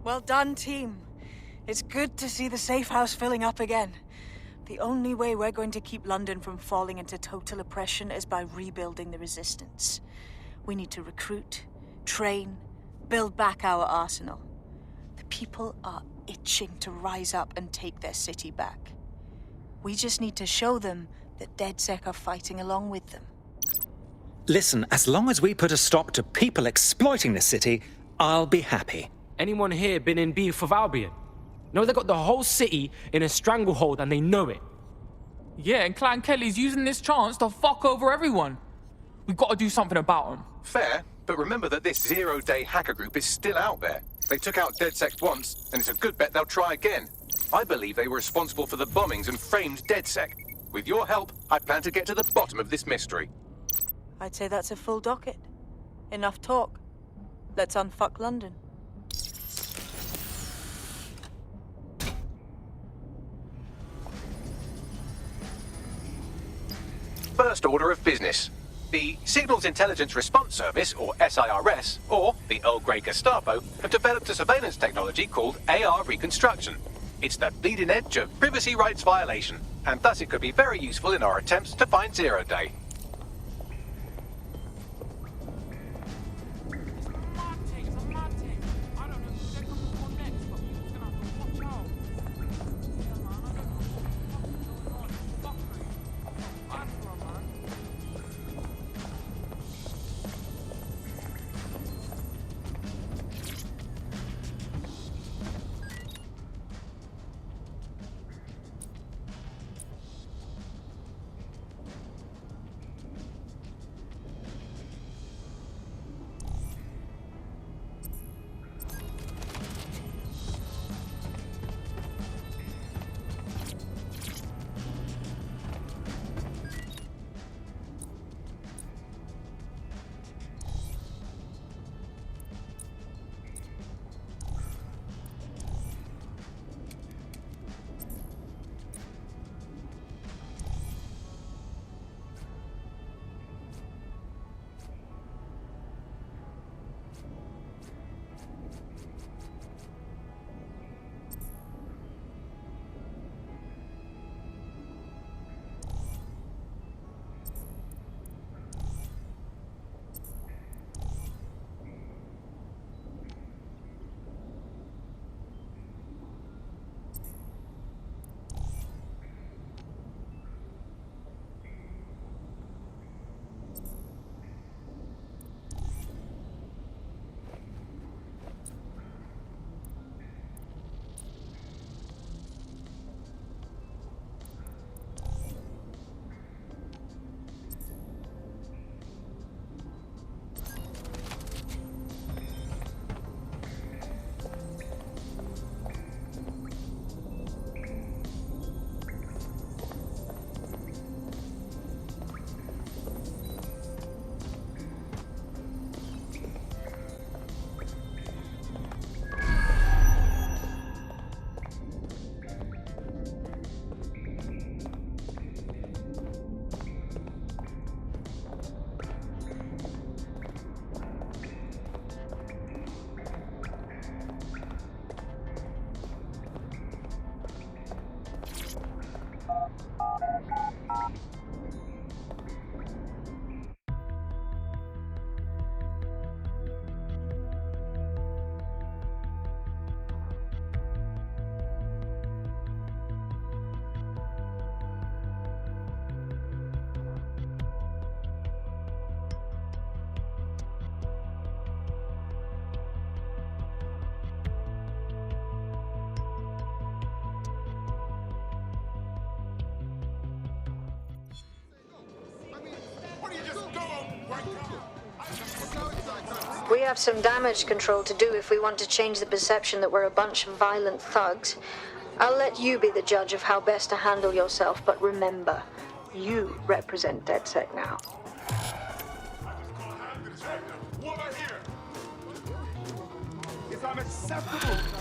Well done, team. It's good to see the safe house filling up again. The only way we're going to keep London from falling into total oppression is by rebuilding the resistance. We need to recruit, train, build back our arsenal. The people are itching to rise up and take their city back. We just need to show them that DedSec are fighting along with them. Listen, as long as we put a stop to people exploiting the city, I'll be happy. Anyone here been in beef with Albion? No, they got the whole city in a stranglehold and they know it. Yeah, and Clan Kelly's using this chance to fuck over everyone. We've got to do something about them. Fair, but remember that this zero-day hacker group is still out there. They took out DedSec once, and it's a good bet they'll try again. I believe they were responsible for the bombings and framed DedSec. With your help, I plan to get to the bottom of this mystery. I'd say that's a full docket. Enough talk. Let's unfuck London. First order of business. The Signals Intelligence Response Service, or SIRS, or the Earl Grey Gestapo, have developed a surveillance technology called AR Reconstruction. It's the bleeding edge of privacy rights violation, and thus it could be very useful in our attempts to find Zero Day. We have some damage control to do if we want to change the perception that we're a bunch of violent thugs. I'll let you be the judge of how best to handle yourself, but remember, you represent DedSec now. It's unacceptable.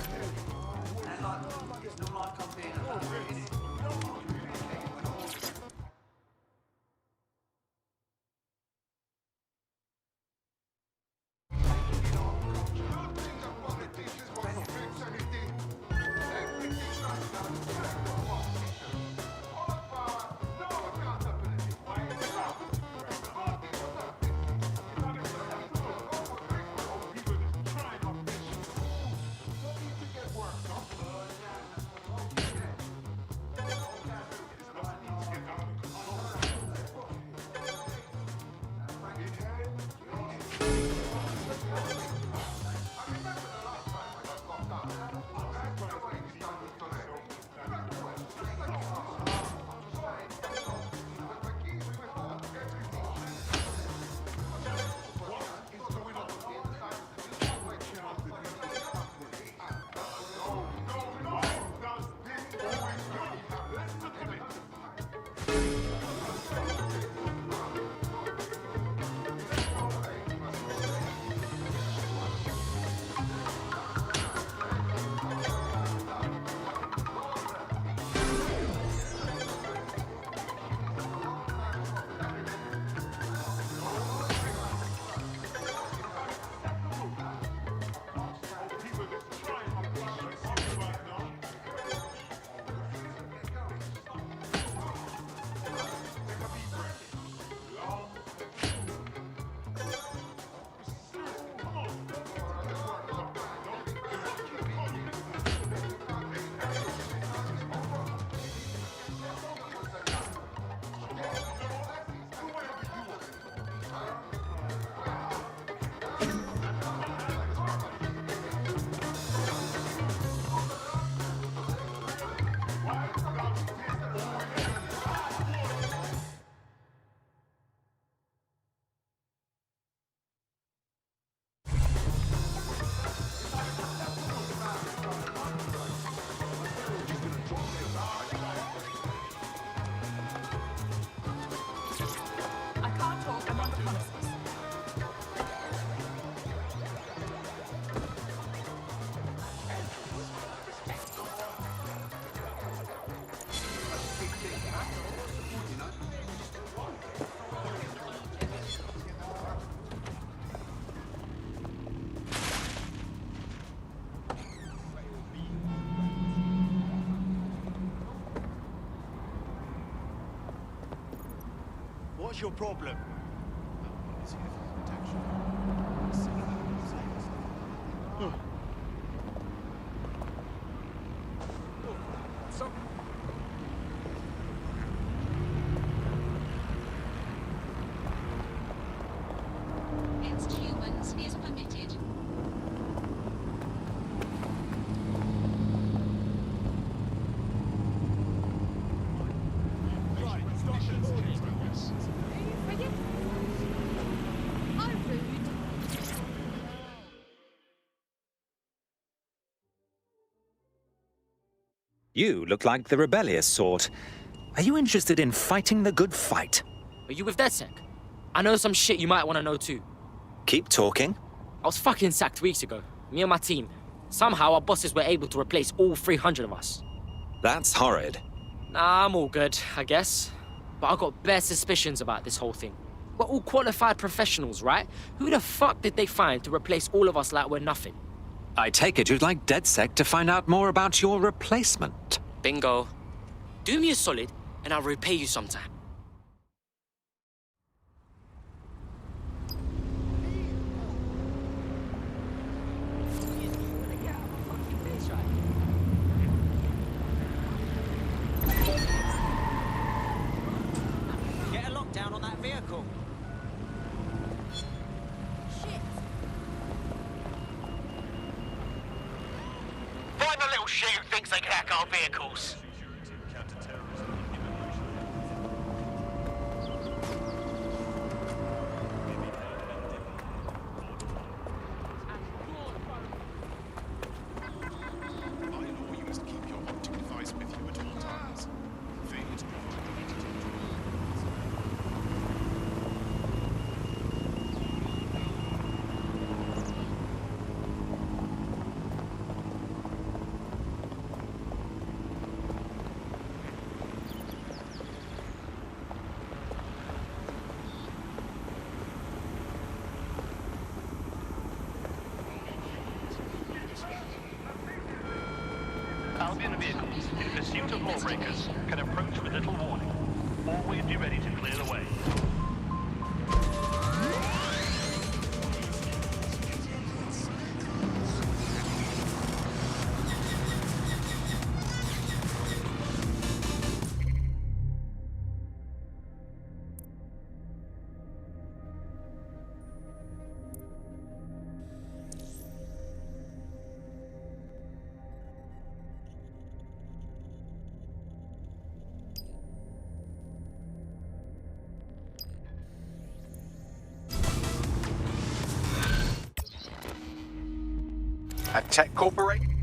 What's your problem? Against humans is permitted. You look like the rebellious sort. Are you interested in fighting the good fight? Are you with DedSec? I know some shit you might want to know too. Keep talking. I was fucking sacked weeks ago, me and my team. Somehow our bosses were able to replace all 300 of us. That's horrid. Nah, I'm all good, I guess. But I got bare suspicions about this whole thing. We're all qualified professionals, right? Who the fuck did they find to replace all of us like we're nothing? I take it you'd like DedSec to find out more about your replacement. Bingo. Do me a solid, and I'll repay you sometime. Get a lockdown on that vehicle. Find the little shit who thinks they can hack our vehicles. Albion vehicles in pursuit of lawbreakers can approach with little warning. Always be ready to clear the way. A tech corporation?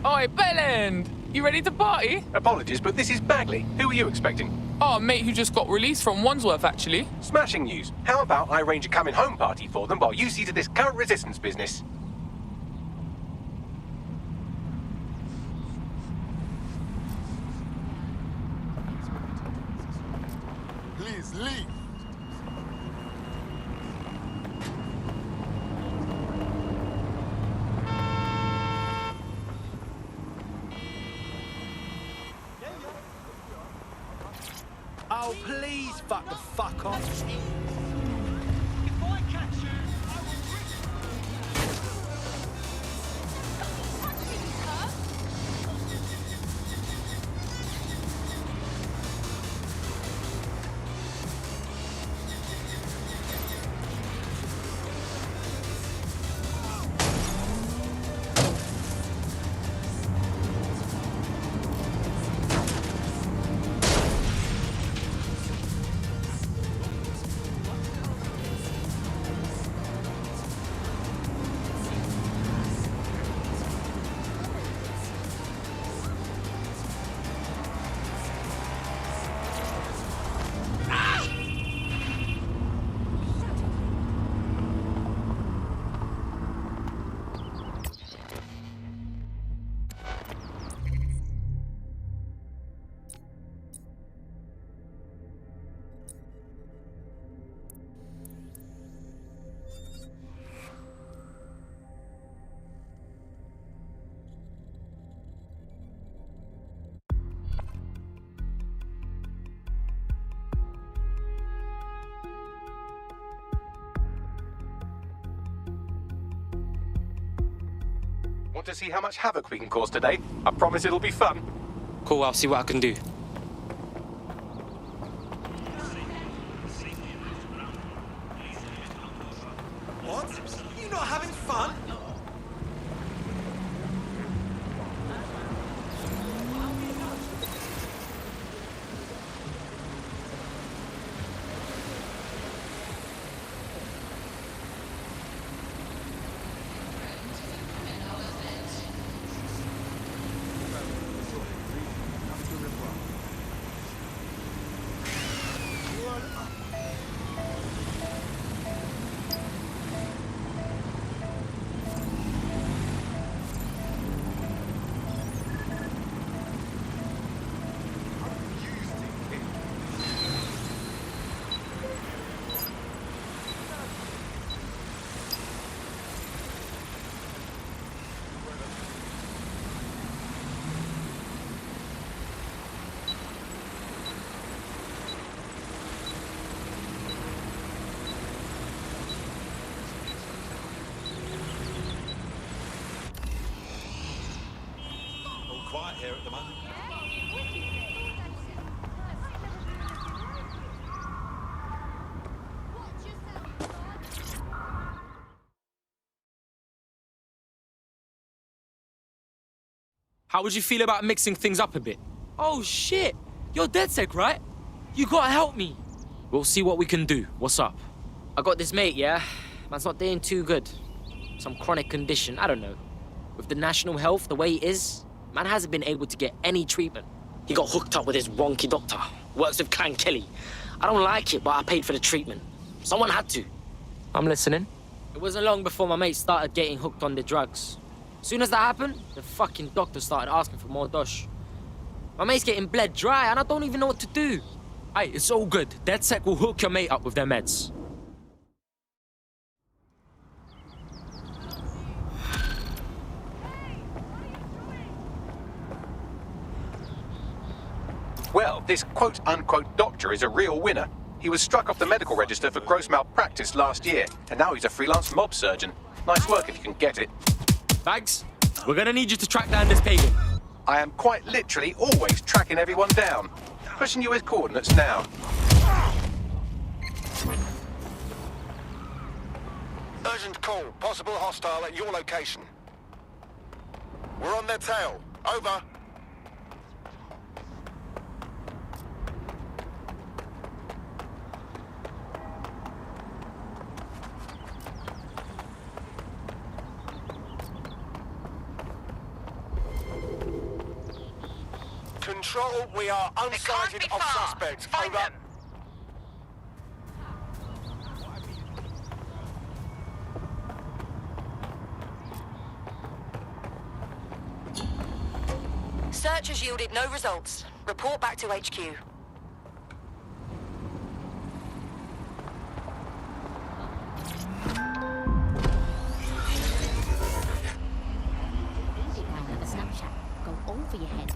Oi, Bellend! You ready to party? Apologies, but this is Bagley. Who are you expecting? Oh, a mate who just got released from Wandsworth, actually. Smashing news. How about I arrange a coming home party for them while you see to this current resistance business? Please leave. Oh, please fuck the fuck off. to see how much havoc we can cause today. I promise it'll be fun. Cool, I'll see what I can do. What? You not having fun? Quiet here at the moment. How would you feel about mixing things up a bit? Oh shit! You're DedSec, right? You gotta help me. We'll see what we can do. What's up? I got this mate, yeah? Man's not doing too good. Some chronic condition, I don't know. With the national health the way it is, man hasn't been able to get any treatment. He got hooked up with his wonky doctor. Works with Clan Kelly. I don't like it, but I paid for the treatment. Someone had to. I'm listening. It wasn't long before my mate started getting hooked on the drugs. As soon as that happened, the fucking doctor started asking for more dosh. My mate's getting bled dry, and I don't even know what to do. Hey, it's all good. DedSec will hook your mate up with their meds. Well, this quote-unquote doctor is a real winner. He was struck off the medical register for gross malpractice last year, and now he's a freelance mob surgeon. Nice work if you can get it. Bags, we're gonna need you to track down this pagan. I am quite literally always tracking everyone down. Pushing you his coordinates now. Urgent call. Possible hostile at your location. We're on their tail. Over. Control, we are unsighted of suspects. Over. Search has yielded no results. Report back to HQ. A snapshot. Go over your head.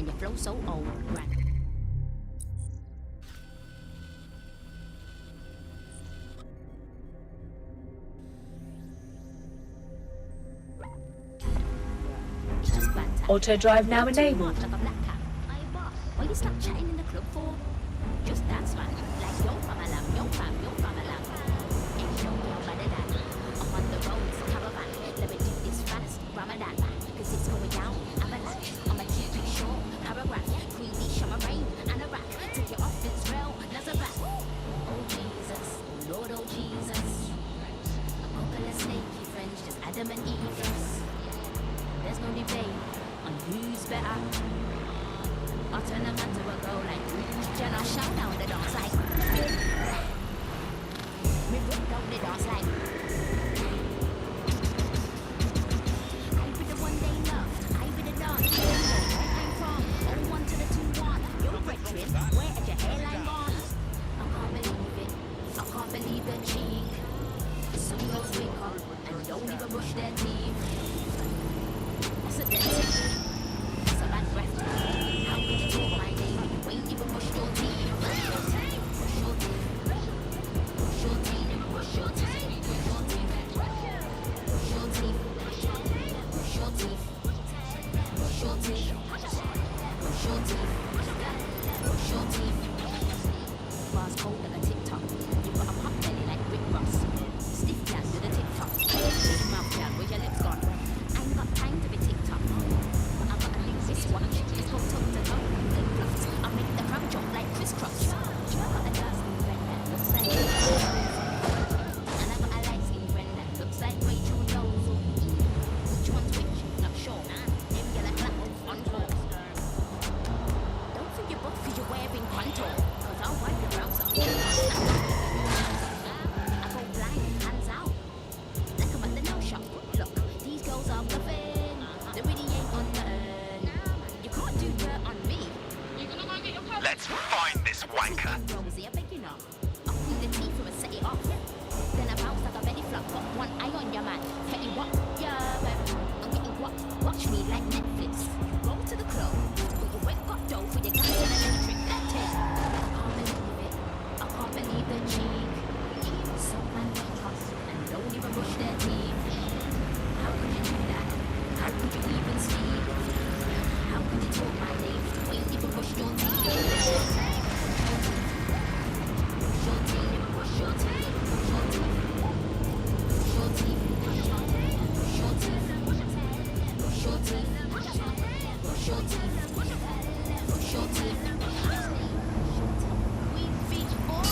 and your flow so old. Right. Auto drive now enabled. Why you stop chatting in the club for? Just dance, man. Like yo from a lamb, yo fam, yo from a lamb. And show me how better than. I'm on the roads, caravan. Let me do this fast, Ramadan. Cause it's going down, avalanche. I'ma keep it short, paragraph. Greedy, show my rain, and a rack. Take it off Israel, Nazareth. Oh Jesus, oh Lord, oh Jesus. A couple of snaky friends, just Adam and Eve. There's no debate on who's better. I'll turn them into a girl like Jen, I'll shout down the dance like me rip down the dance like I be the one they love, I be the dance. I'm from 01 to the 21. You're brethren, where at your hairline gone? I can't believe it, I can't believe the cheek. Some girls wake up and don't even brush their teeth. What's a DedSec? It's a bad breath. How could you talk my name? You ain't even brush your teeth. Brush your teeth. Brush your teeth. Brush your teeth. Brush your teeth. Brush your teeth. Brush your teeth. Brush your teeth. Brush your teeth. Brush your teeth. Brush your teeth. Bars cold like a TikTok. You got a pop belly like Rick Ross. Stiff gas with a TikTok. Big mouth gal, where your lips gone? I ain't got time to be TikTok. I got a new wristwatch. It's gon' talk to go. Flip flops. I make the crowd jump like crisscross. I got a dark skin friend that looks like and I got a light skin friend that looks like Rachel Dolezal. Which one's which? Not sure. Them get a clap on tour. Don't think you're both cause you're wearing contour. Cause I'll wipe your brows up. I go blind, hands out. Like I'm at the nail shop. Look, these girls are bluffing. They really ain't on nothing. You can't do dirt on me. You're gonna go get your car. Let's find this wanker. Rosie, I beg you now. I'll clean the teeth and set it off. Then I bounce like a belly flop. Got one eye on your man. Petty what? Yeah, baby. I'm getting what? Watch me like Netflix. Roll to the club. But you ain't got dough for your gas and electric. Let it. I can't believe it. I can't believe the cheek. So many trust and don't even brush their teeth. How could you do that? How could you even speak? How could you talk my name? Why you even brush your teeth? Brush your teeth. Brush your teeth. Brush your teeth. Brush your teeth. Brush your teeth. Brush your teeth. Brush your teeth. Brush your teeth. Brush your teeth. We beat all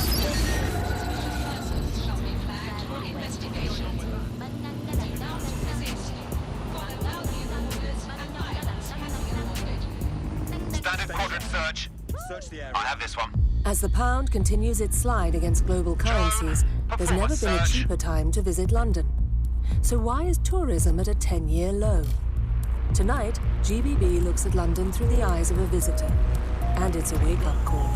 Standard quadrant search. Search the area. I have this one. As the pound continues its slide against global currencies, there's never been a cheaper time to visit London. So why is tourism at a 10-year low? Tonight, GBB looks at London through the eyes of a visitor. And it's a wake-up call.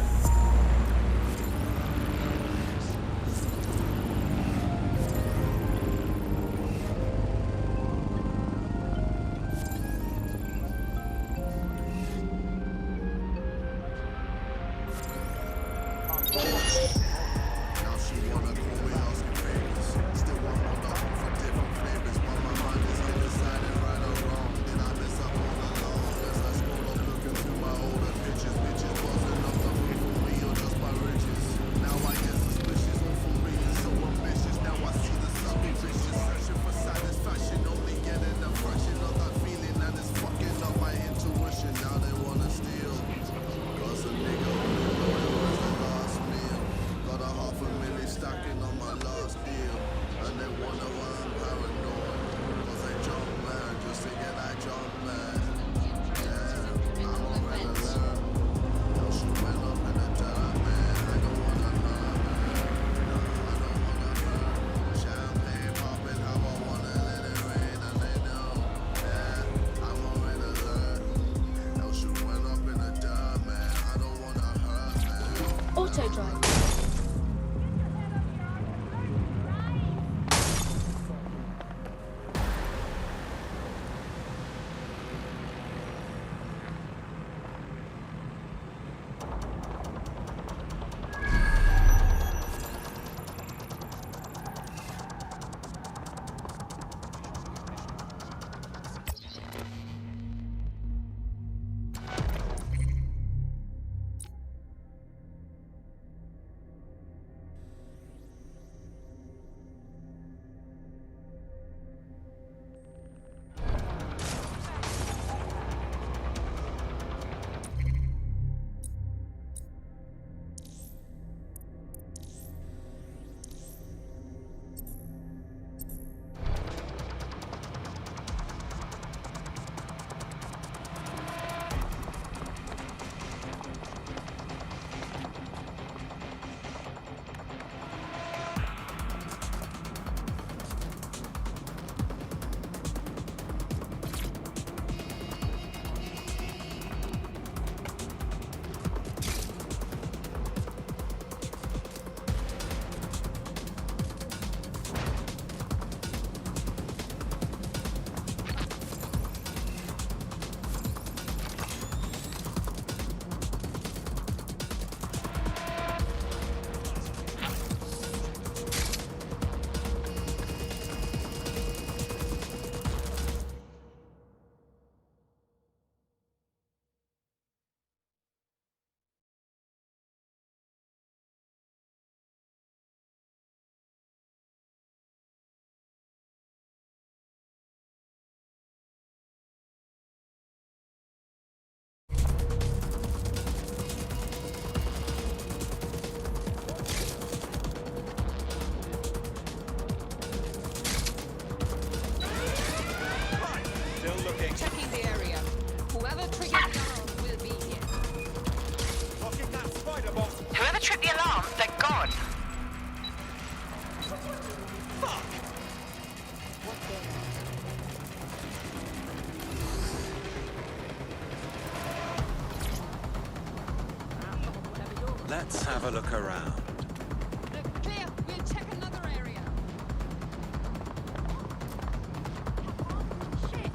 Let's have a look around. Clear. We'll check another area. Shit.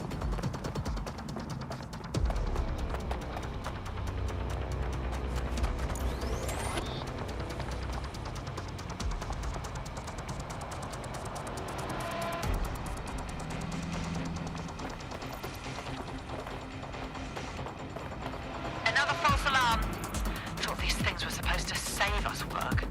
Another false alarm. Thought these things were supposed to save us work.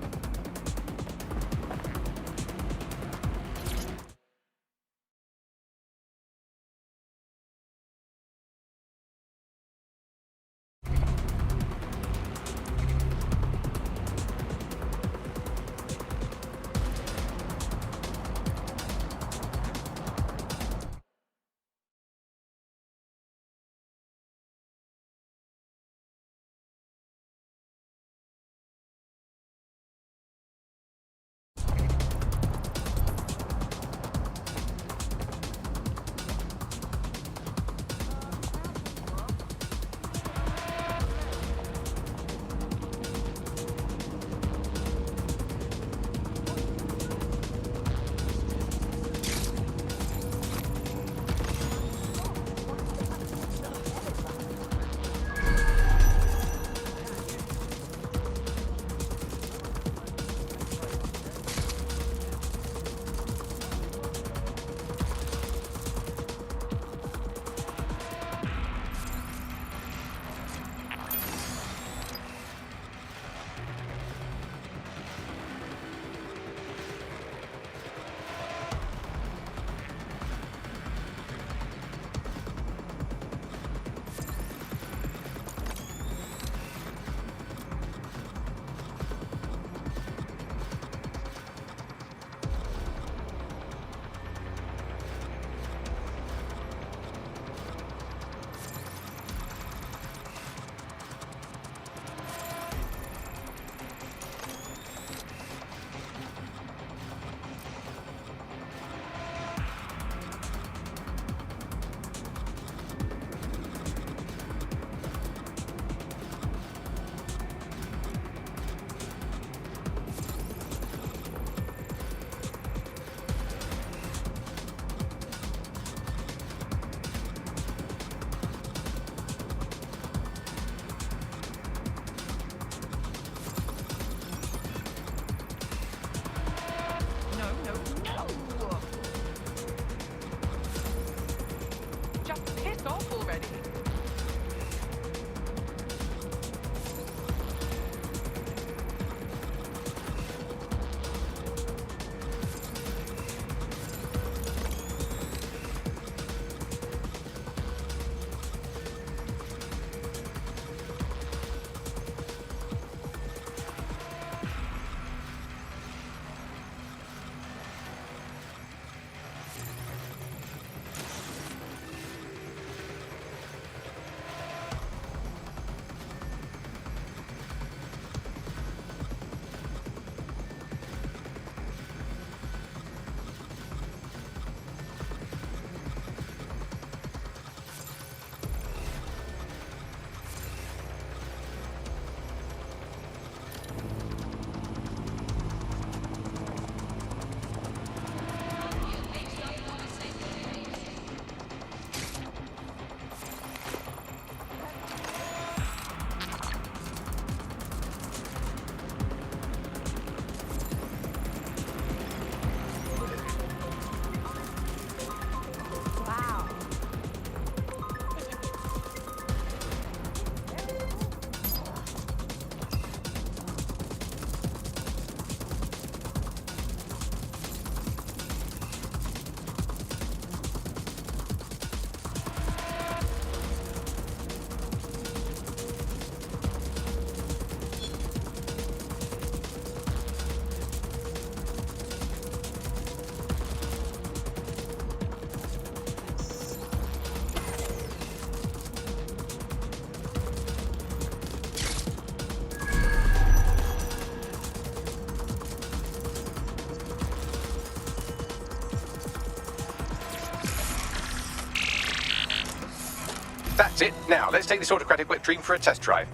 That's it. Now, let's take this autocratic wet dream for a test drive.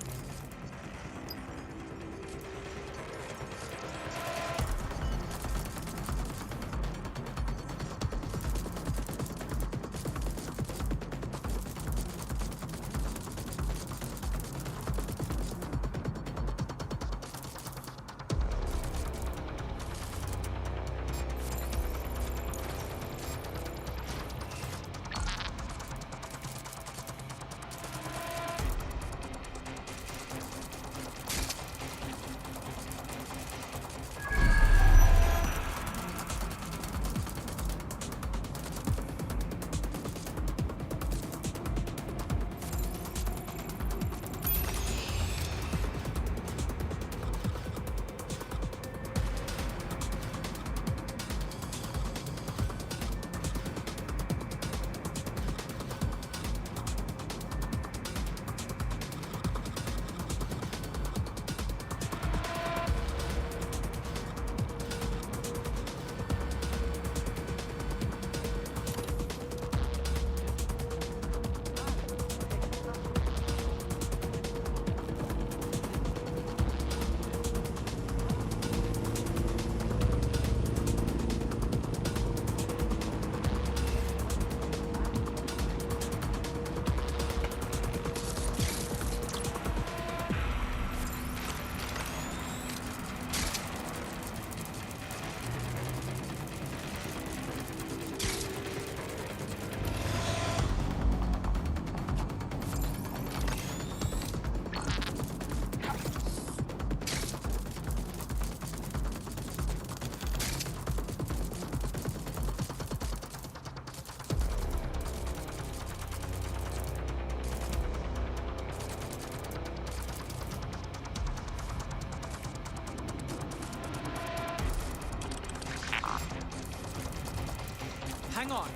Hang on.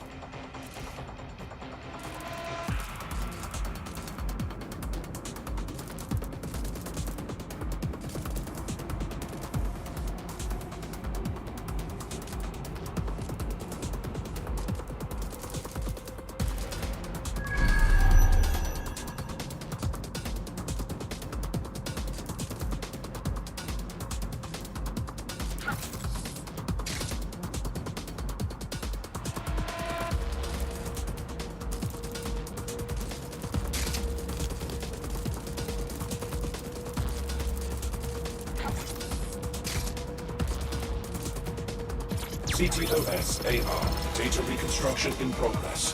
CTOS AR. Data reconstruction in progress.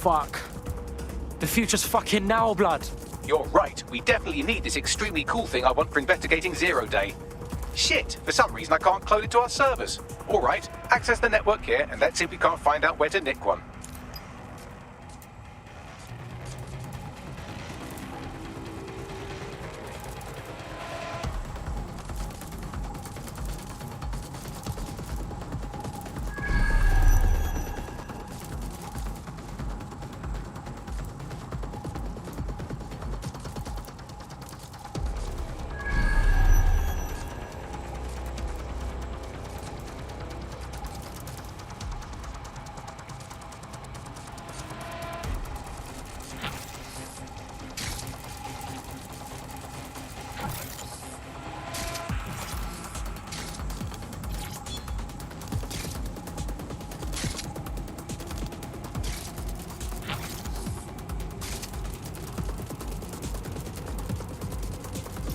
Fuck. The future's fucking now, blood. You're right. We definitely need this extremely cool thing I want for investigating Zero Day. Shit, for some reason I can't clone it to our servers. All right, access the network here and let's see if we can't find out where to nick one.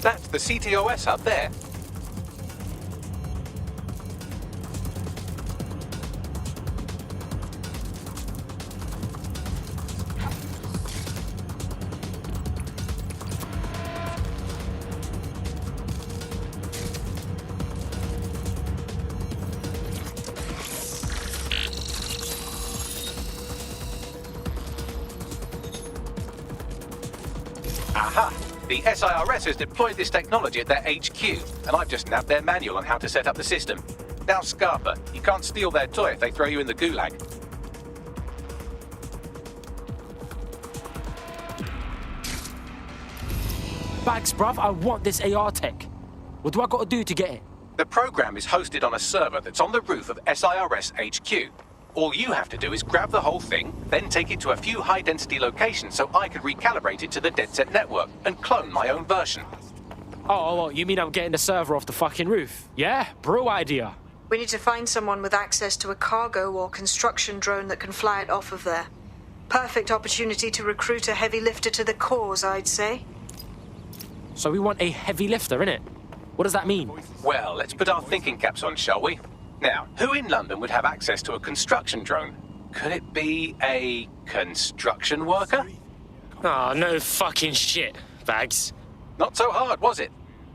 That's the CTOS up there. Aha! The SIRS has deployed this technology at their HQ, and I've just nabbed their manual on how to set up the system. Now, Scarpa, you can't steal their toy if they throw you in the gulag. Bags, bruv, I want this AR tech. What do I gotta do to get it? The program is hosted on a server that's on the roof of SIRS HQ. All you have to do is grab the whole thing, then take it to a few high-density locations so I can recalibrate it to the DedSec network and clone my own version. Oh, you mean I'm getting the server off the fucking roof? Yeah, brew idea. We need to find someone with access to a cargo or construction drone that can fly it off of there. Perfect opportunity to recruit a heavy lifter to the cause, I'd say. So we want a heavy lifter, innit? What does that mean? Well, let's put our thinking caps on, shall we? Now, who in London would have access to a construction drone? Could it be a construction worker? Oh, no fucking shit, Bags. Not so hard, was it?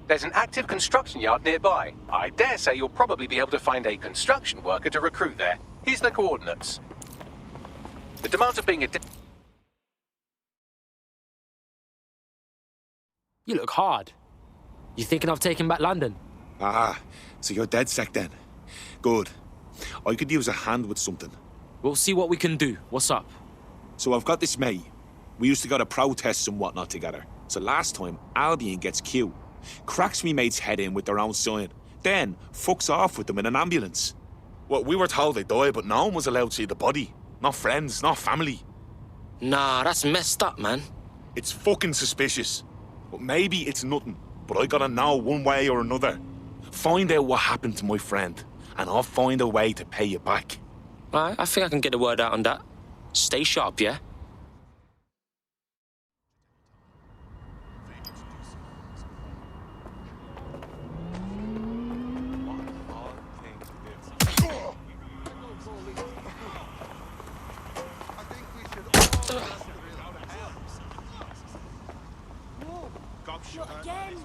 There's an active construction yard nearby. I dare say you'll probably be able to find a construction worker to recruit there. Here's the coordinates. The demands of being a... You look hard. You thinking of taking back London? Ah, so you're DedSec then? Good. I could use a hand with something. We'll see what we can do. What's up? So I've got this mate. We used to go to protests and whatnot together. So last time, Albion gets Q. Cracks me mate's head in with their own sign. Then fucks off with them in an ambulance. Well, we were told they died, but no one was allowed to see the body. Not friends, not family. Nah, that's messed up, man. It's fucking suspicious. But maybe it's nothing. But I gotta know one way or another. Find out what happened to my friend, and I'll find a way to pay you back. Alright, I think I can get the word out on that. Stay sharp, yeah? Again.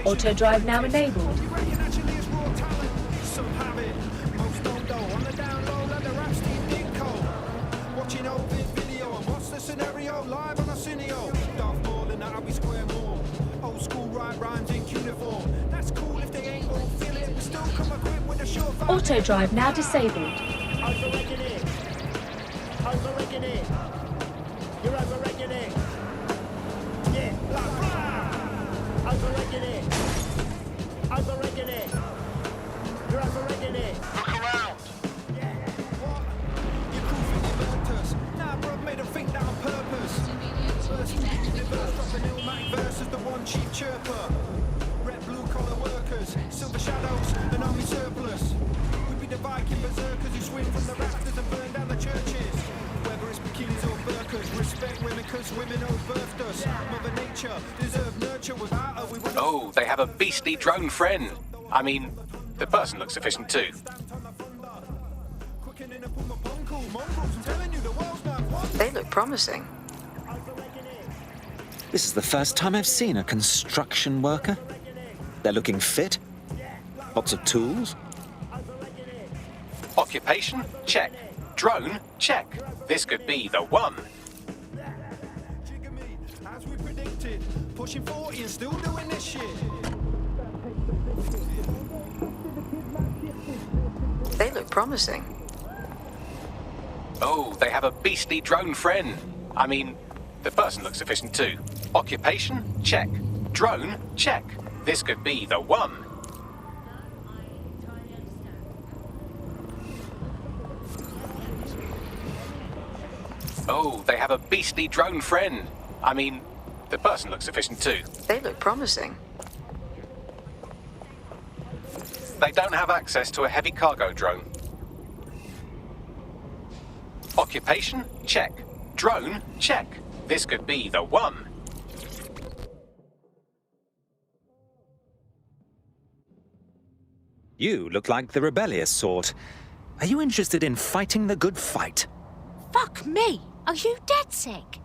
Auto drive now enabled. Watching old video and what's the scenario live on a cineo. Darth Maul in the Abbey Square Mall. Old school right rhymes in cuneiform. That's cool if they ain't all feel it. We still come equipped with a short fire. Auto drive now disabled. Overrating it. Overrating it. You're overrating it. Yeah, blah, blah. Overrating it. Overrating it. You're overrating it. Look around. Made them think that on purpose. First universe, dropping Illmatic versus the one chief chirper. Red blue collar workers, silver shadows, and army surplus. We'd be the Viking berserkers who swing from the rafters and burn down the churches. Whether it's bikinis or burkas, respect women cause women birthed us. Mother Nature deserved nurture, without her we would. Oh, they have a beastly drone friend. I mean, the person looks efficient too. They look promising. This is the first time I've seen a construction worker. They're looking fit. Lots of tools. Occupation? Check. Drone? Check. This could be the one. As we predicted, pushing 40 and still doing this shit. They look promising. Oh, they have a beastly drone friend. I mean, the person looks efficient too. Occupation? Check. Drone? Check. This could be the one. Oh, they have a beastly drone friend. I mean, the person looks efficient too. They look promising. They don't have access to a heavy cargo drone. Occupation? Check. Drone? Check. This could be the one. You look like the rebellious sort. Are you interested in fighting the good fight? Fuck me! Are you DedSec?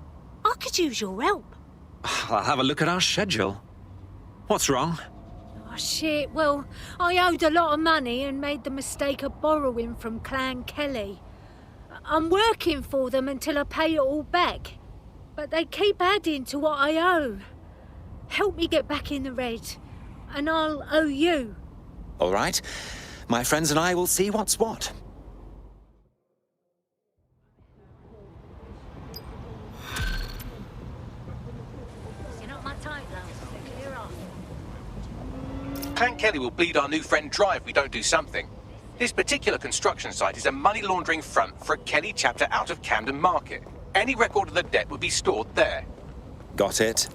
I could use your help. I'll have a look at our schedule. What's wrong? Oh, shit. Well, I owed a lot of money and made the mistake of borrowing from Clan Kelly. I'm working for them until I pay it all back. But they keep adding to what I owe. Help me get back in the red, and I'll owe you. All right. My friends and I will see what's what. You're not my type, though. Clear off. Clan Kelly will bleed our new friend dry if we don't do something. This particular construction site is a money laundering front for a Kelly chapter out of Camden Market. Any record of the debt would be stored there. Got it.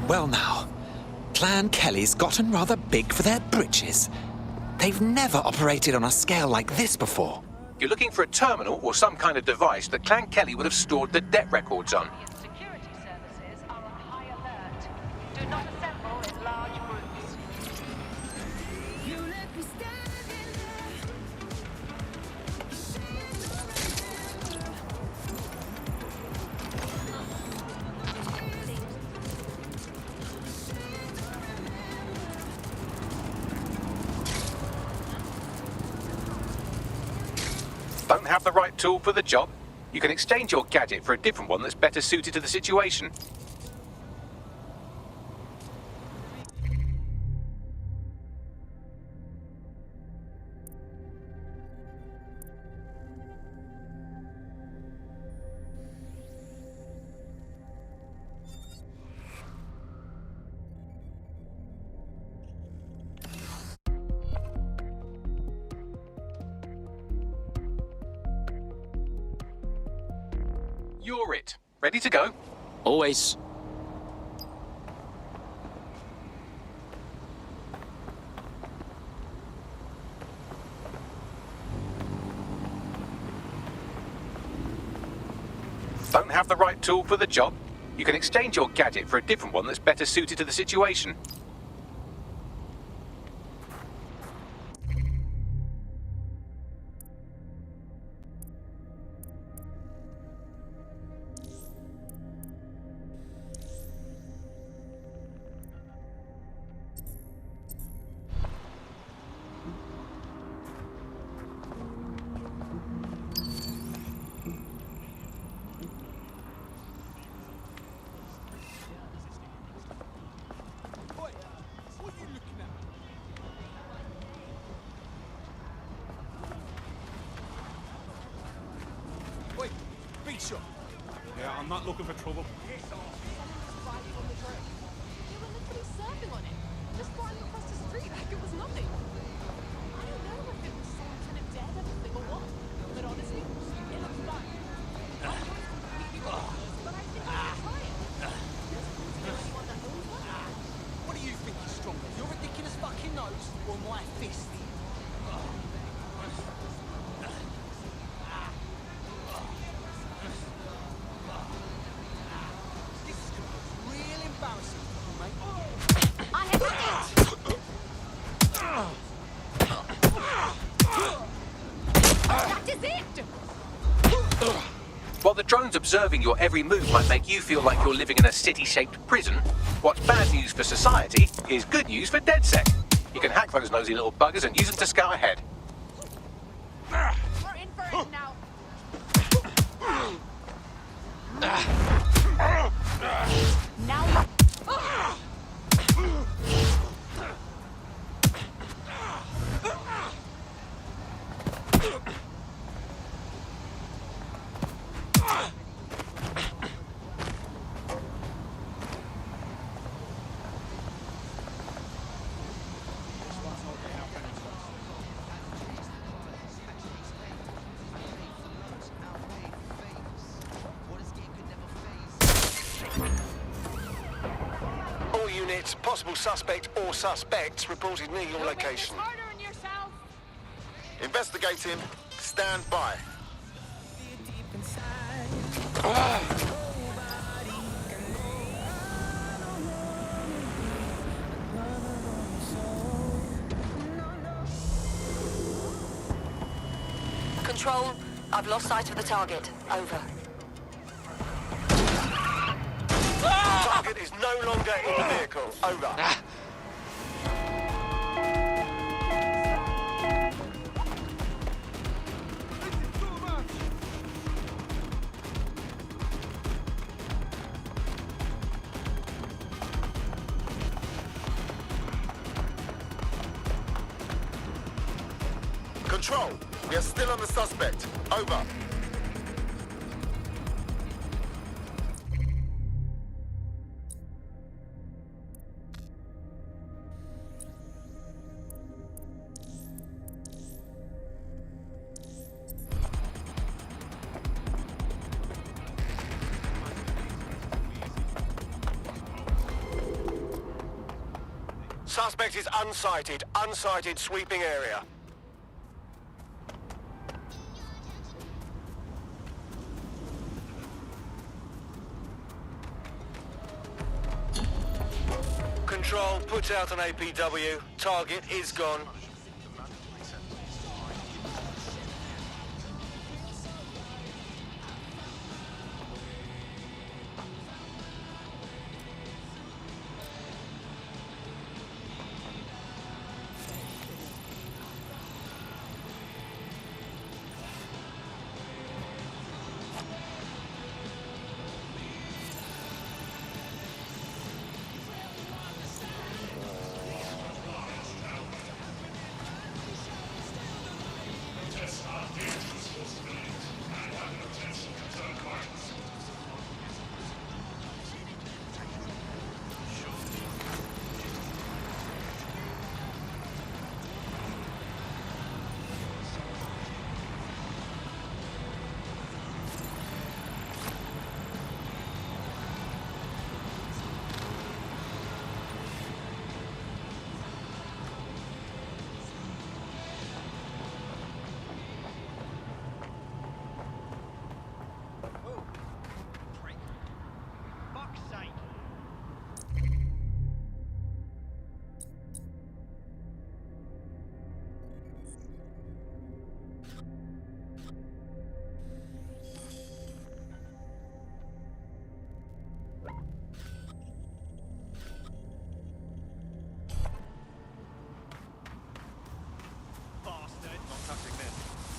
Well now, Clan Kelly's gotten rather big for their britches. They've never operated on a scale like this before. You're looking for a terminal or some kind of device that Clan Kelly would have stored the debt records on. Security services are on high alert. Do not assemble in large groups. Don't have the right tool for the job? You can exchange your gadget for a different one that's better suited to the situation. You're it. Ready to go? Always. Don't have the right tool for the job? You can exchange your gadget for a different one that's better suited to the situation. Wait, big shot. Yeah, I'm not looking for trouble. They were literally surfing on it. Just flying across the street like it was nothing. I don't know if it was some kind of daredevil thing or what, but honestly, it looks fun. But I think we should try it. There's anyone that owns one. What do you think is stronger? Your ridiculous fucking nose or my fist? This is gonna be real embarrassing, mate. I have it! That is it! While the drones observing your every move might make you feel like you're living in a city-shaped prison, what's bad news for society is good news for DedSec. You can hack those nosy little buggers and use them to scout ahead. We're in for it now. Now. All units, possible suspect or suspects reported near your location. Harder on yourself. Investigating. Stand by. Control, I've lost sight of the target. Over. Target is no longer in the vehicle. Over. Control, we are still on the suspect. Over. Suspect is unsighted. Unsighted, sweeping area. Control, put out an APW. Target is gone.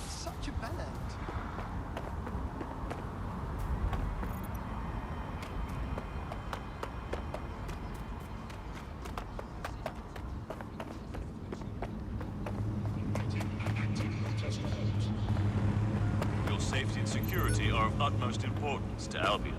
Such a bell end. Your safety and security are of utmost importance to Albion.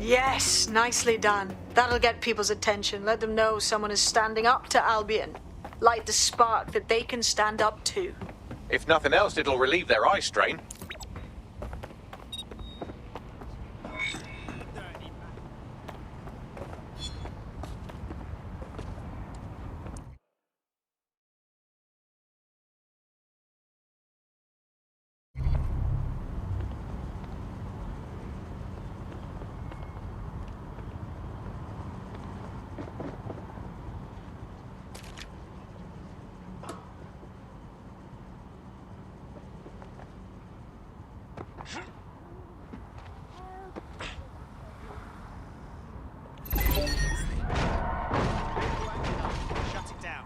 Yes, nicely done. That'll get people's attention. Let them know someone is standing up to Albion. Light the spark that they can stand up to. If nothing else, it'll relieve their eye strain. Shut it down.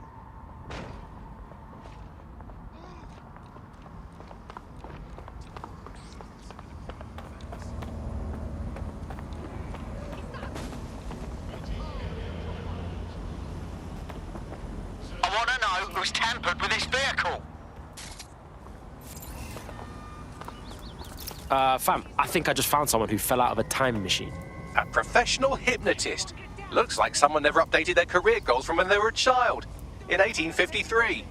I want to know who's tampered with this vehicle. Fam, I think I just found someone who fell out of a time machine. A professional hypnotist. Looks like someone never updated their career goals from when they were a child. In 1853.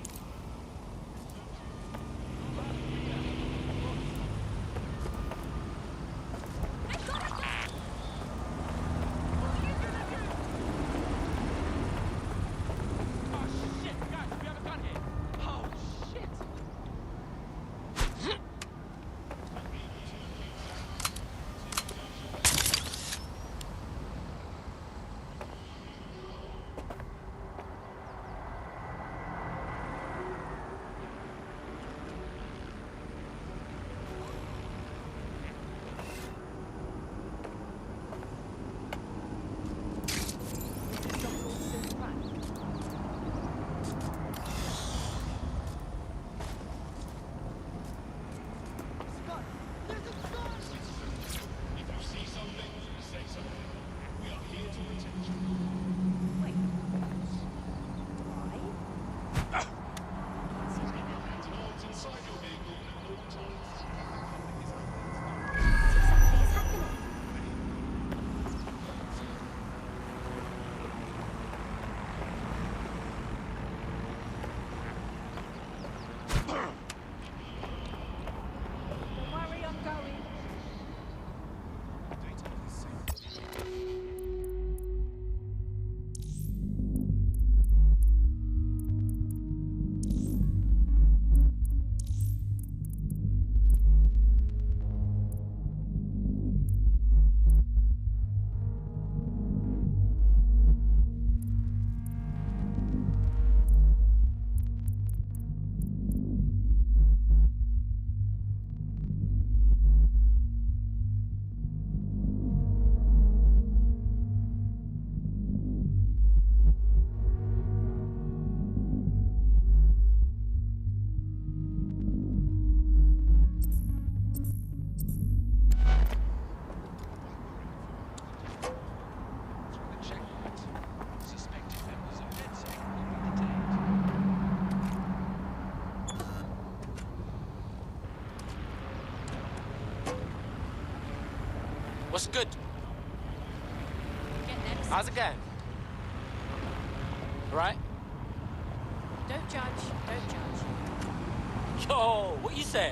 What's good? How's it going? Right? Don't judge. Don't judge. Yo, what you say?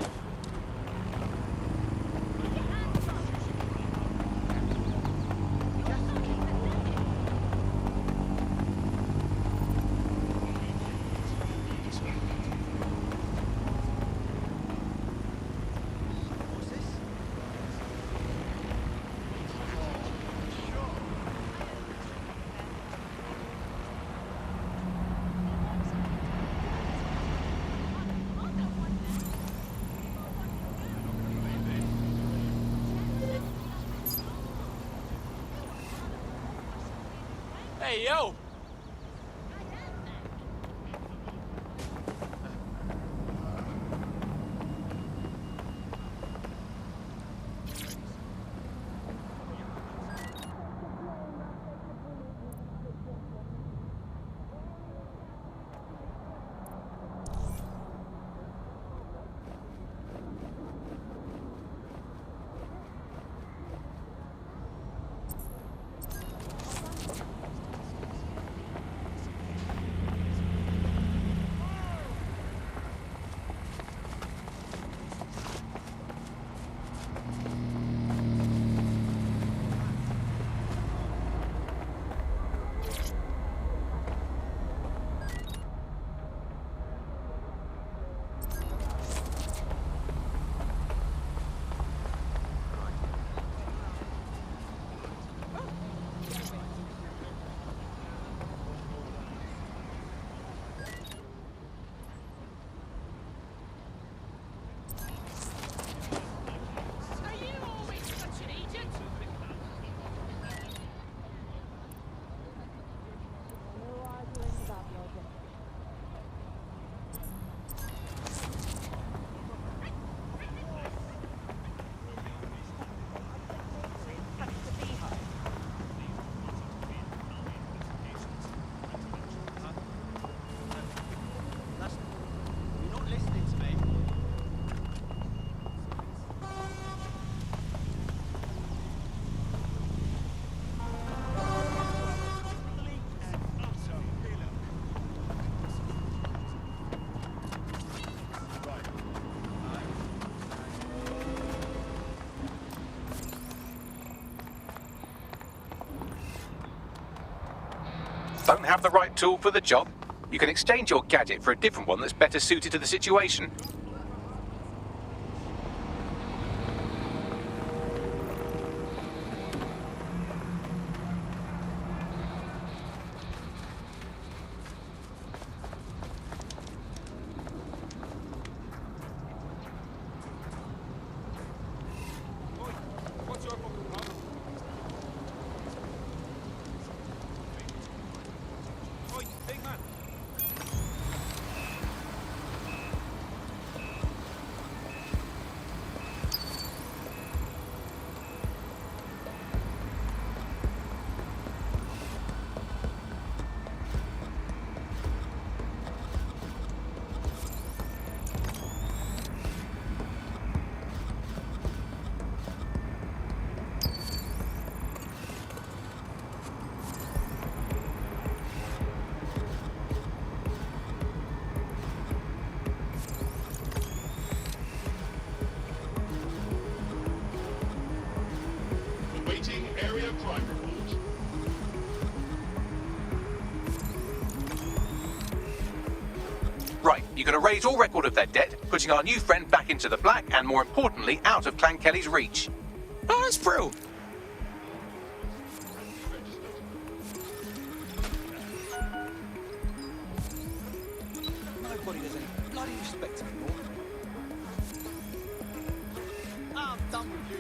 Hey, yo! Don't have the right tool for the job? You can exchange your gadget for a different one that's better suited to the situation. Awaiting area crime report. Right, you're going to raise all record of their debt, putting our new friend back into the black and, more importantly, out of Clan Kelly's reach. Oh, that's brilliant. Nobody has any bloody respect anymore. I'm done with you.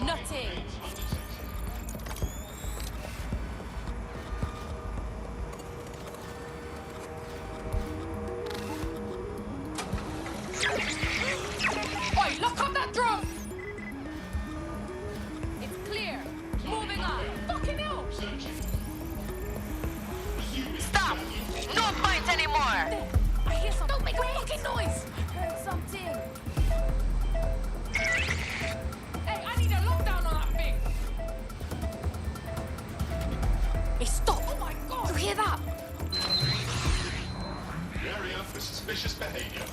Nutty! Oi, lock up that drone! It's clear. Moving on. Fucking hell! Stop! No fight anymore! I hear something. Don't make a fucking noise! I heard something. Hey, I need a lockdown on that thing! Hey, stop! Oh my god! You hear that? Area for suspicious behavior.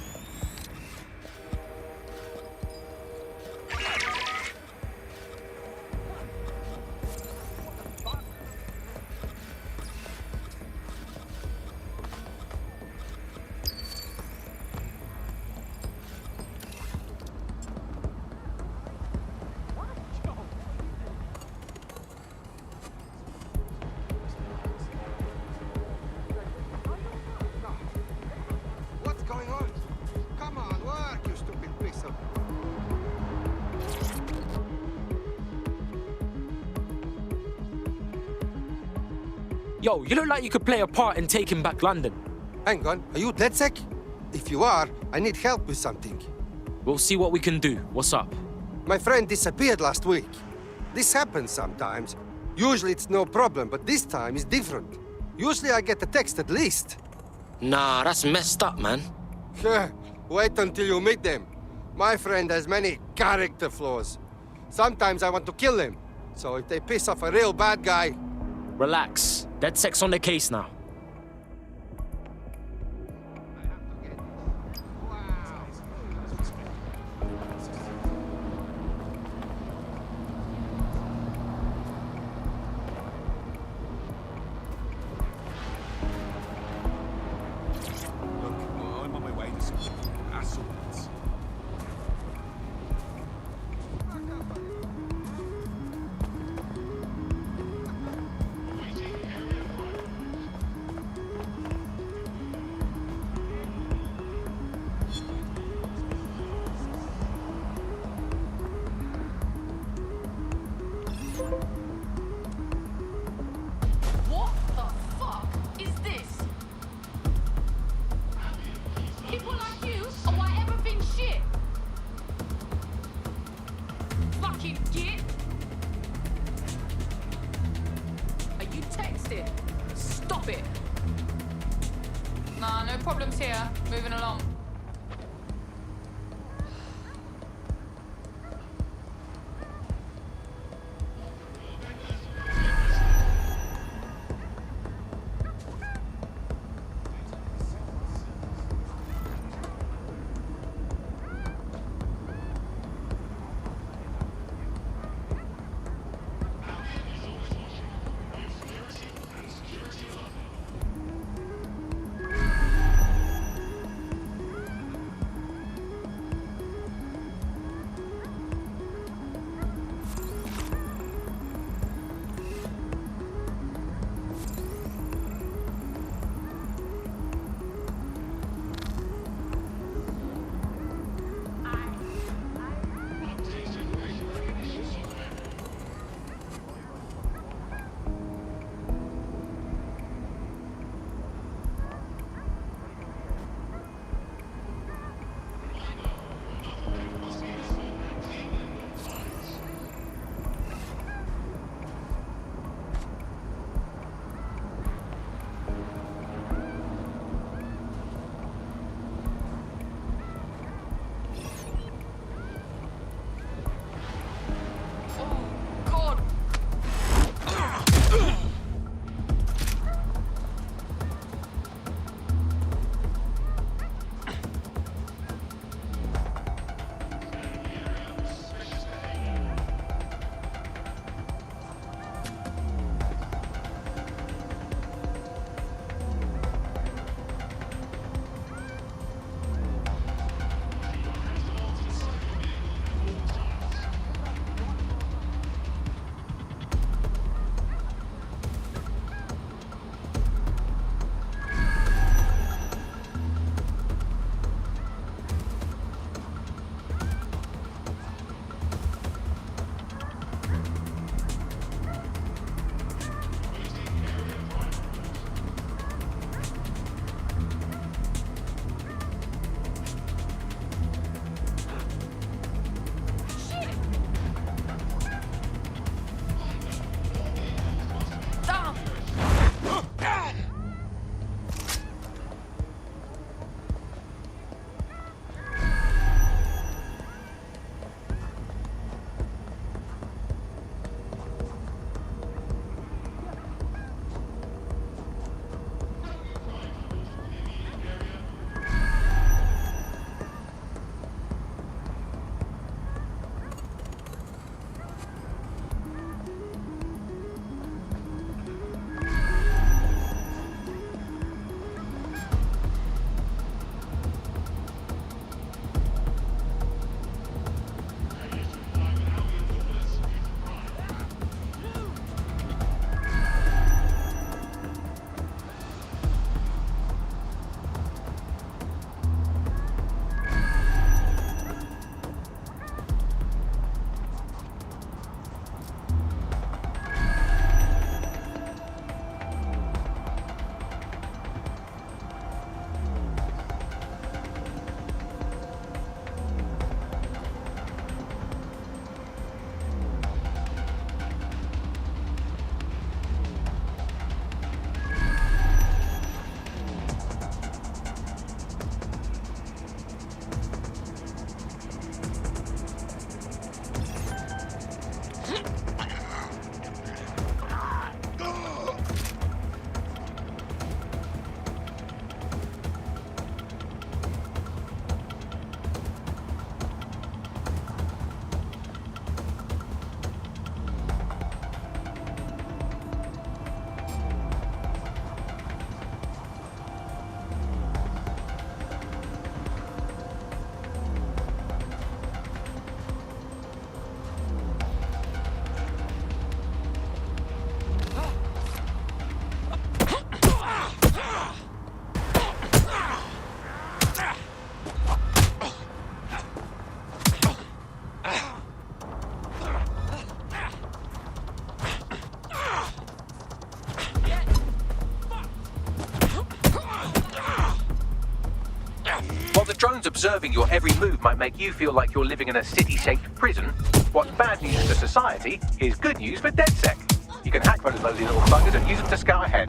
What's going on? Come on, work, you stupid piece of... Yo, you look like you could play a part in taking back London. Hang on, are you DedSec? If you are, I need help with something. We'll see what we can do. What's up? My friend disappeared last week. This happens sometimes. Usually it's no problem, but this time is different. Usually I get a text at least. Nah, that's messed up, man. Wait until you meet them. My friend has many character flaws. Sometimes I want to kill him. So if they piss off a real bad guy... Relax. DedSec's on the case now. I'm on my way to some assholes. bit. Nah, no problems here. Moving along. drones observing your every move might make you feel like you're living in a city-shaped prison, what's bad news for society is good news for DedSec. You can hack one of those little buggers and use them to scout ahead.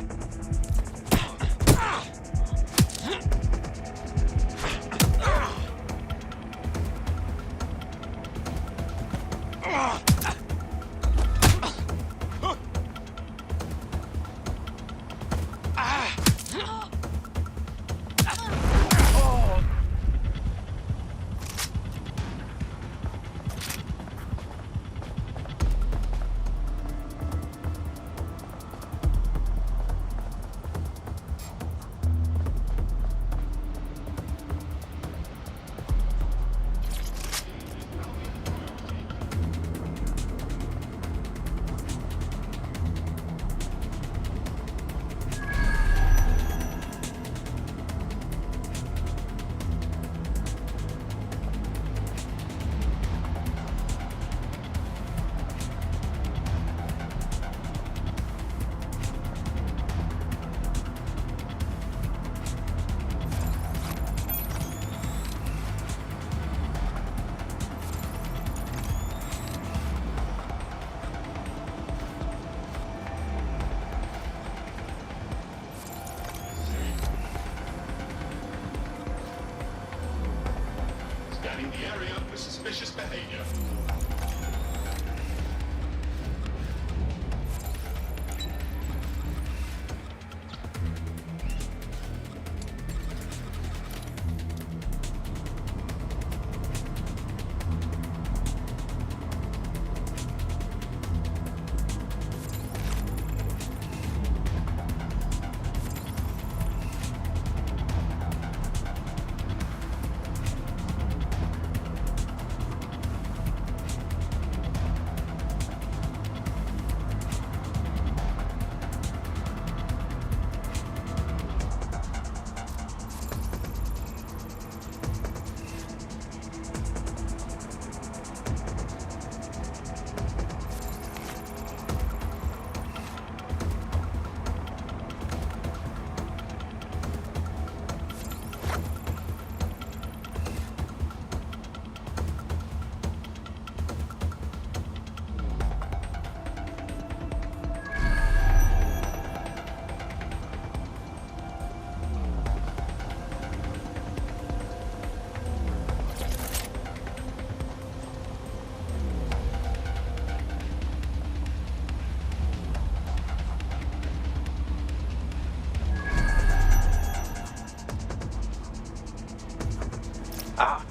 suspicious behavior.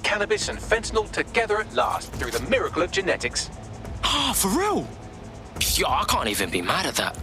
Cannabis and fentanyl together at last through the miracle of genetics. Ah, for real? Yo, I can't even be mad at that.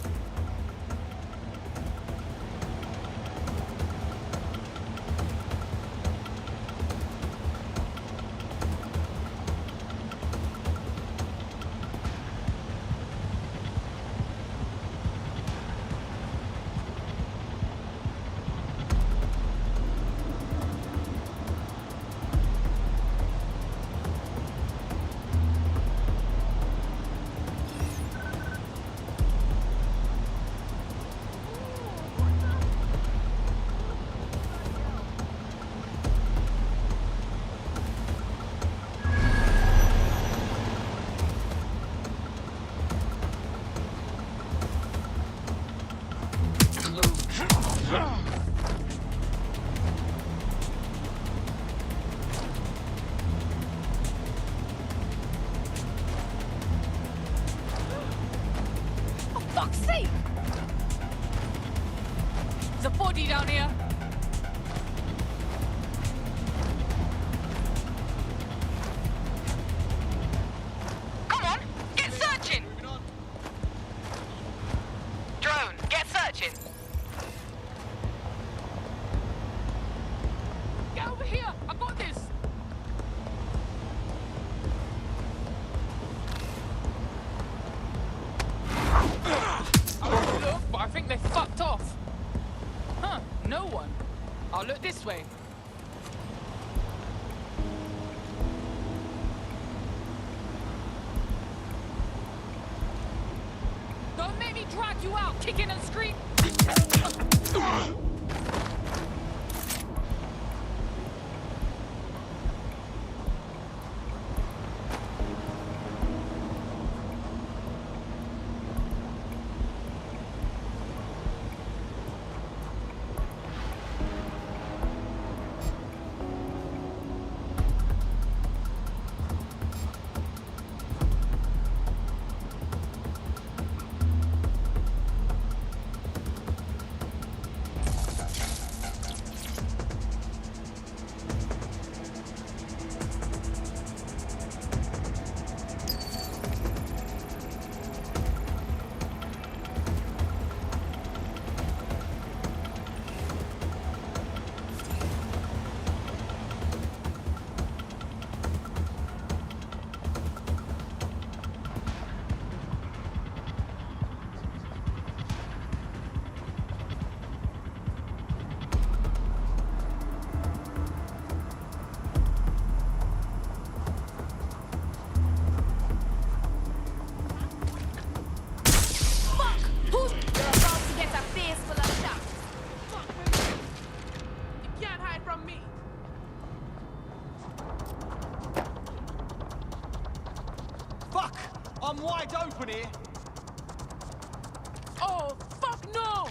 Fuck's sake! There's a body down here. Come on, get searching! Drone, get searching! Get over here! I got this! Look, but I think they fucked off. Huh, no one. I'll look this way. Don't make me drag you out, kicking and scream. I'm wide open here. Oh, fuck no!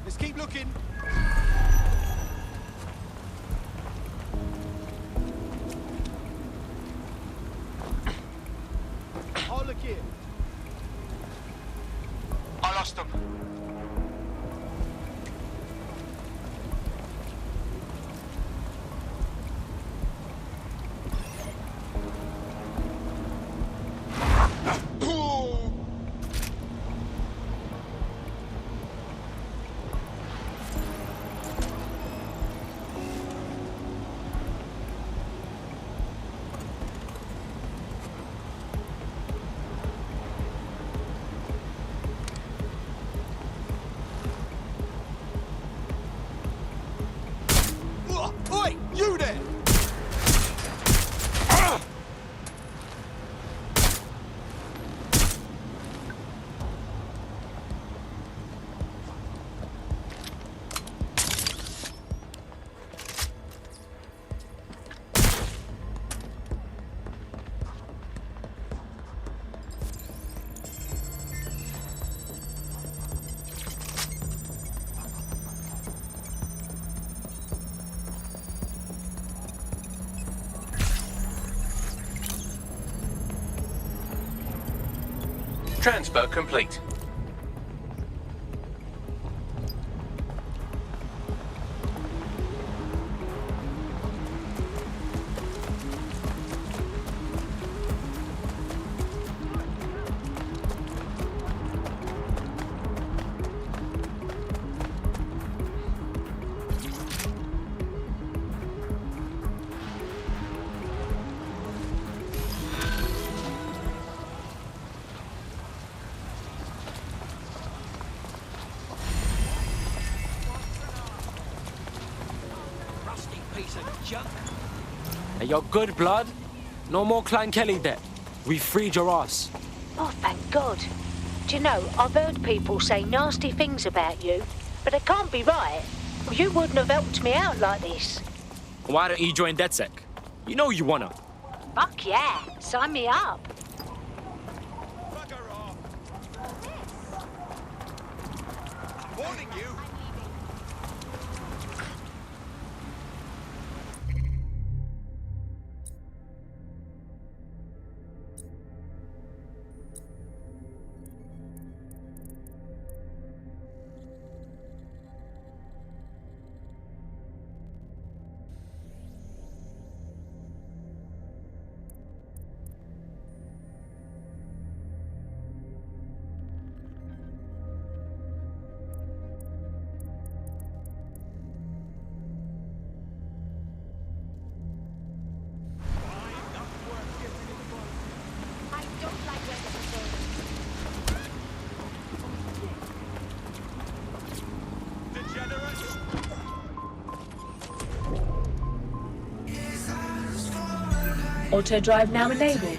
Let's keep looking. Oh, look here. I lost them. Oi, you there! Transfer complete. Hey, you're good, blood. No more Clan Kelly debt. We freed your ass. Oh, thank God. Do you know, I've heard people say nasty things about you, but it can't be right. You wouldn't have helped me out like this. Why don't you join DedSec? You know you wanna. Fuck yeah, sign me up. Warning you! Auto drive now enabled.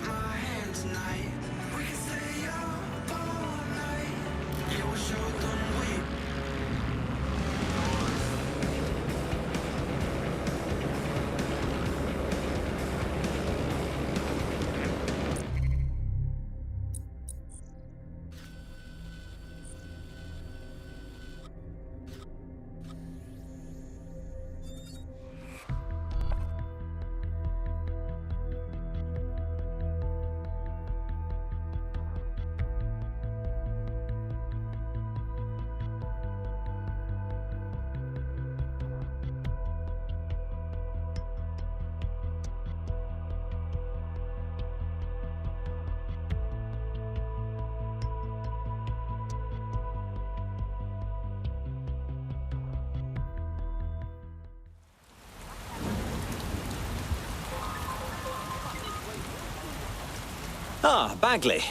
Ah, Bagley.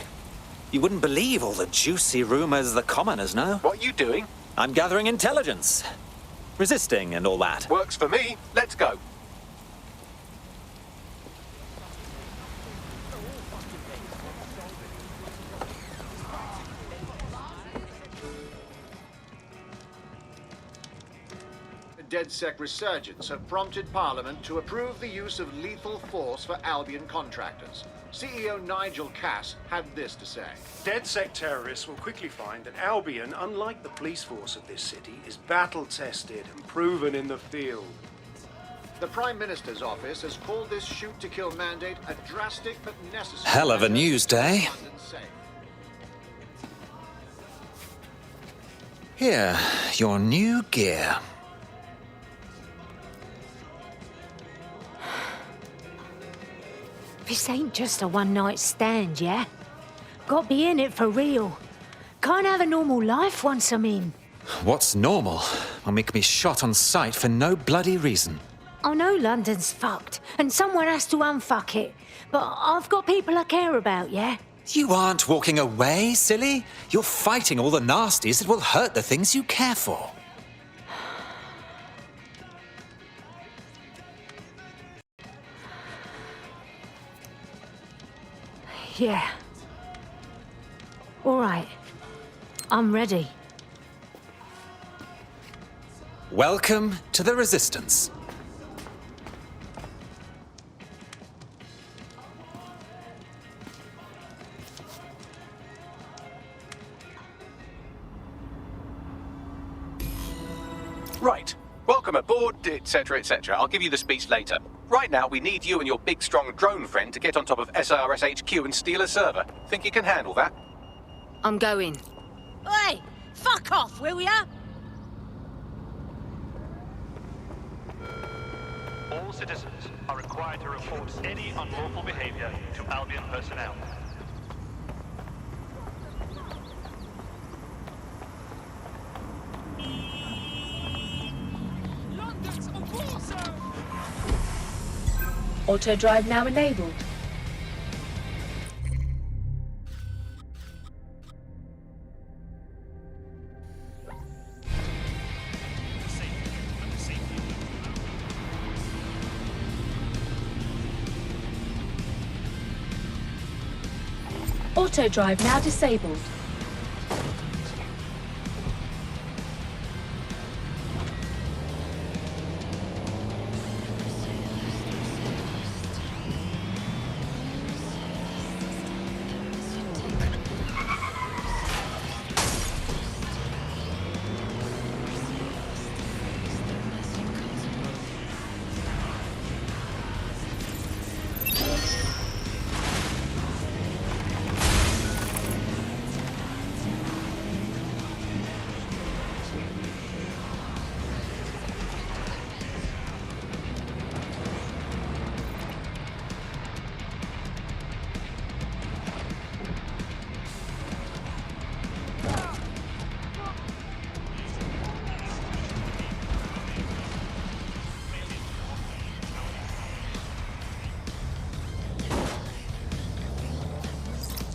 You wouldn't believe all the juicy rumors the commoners know. What are you doing? I'm gathering intelligence. Resisting and all that. Works for me. Let's go. DedSec resurgence have prompted Parliament to approve the use of lethal force for Albion contractors. CEO Nigel Cass had this to say. DedSec terrorists will quickly find that Albion, unlike the police force of this city, is battle-tested and proven in the field. The Prime Minister's office has called this shoot-to-kill mandate a drastic but necessary... Hell of a news day. Here, your new gear. This ain't just a one-night stand, yeah? Got be in it for real. Can't have a normal life once I'm in. What's normal when we can be shot on sight for no bloody reason? I know London's fucked, and someone has to unfuck it. But I've got people I care about, yeah? You aren't walking away, silly. You're fighting all the nasties that will hurt the things you care for. Yeah. All right. I'm ready. Welcome to the Resistance. Right. Welcome aboard, etc., etc. I'll give you the speech later. Right now, we need you and your big, strong drone friend to get on top of SIRS HQ and steal a server. Think you can handle that? I'm going. Hey, fuck off, will ya? All citizens are required to report any unlawful behavior to Albion personnel. London's a war zone! Auto drive now enabled. Auto drive now disabled.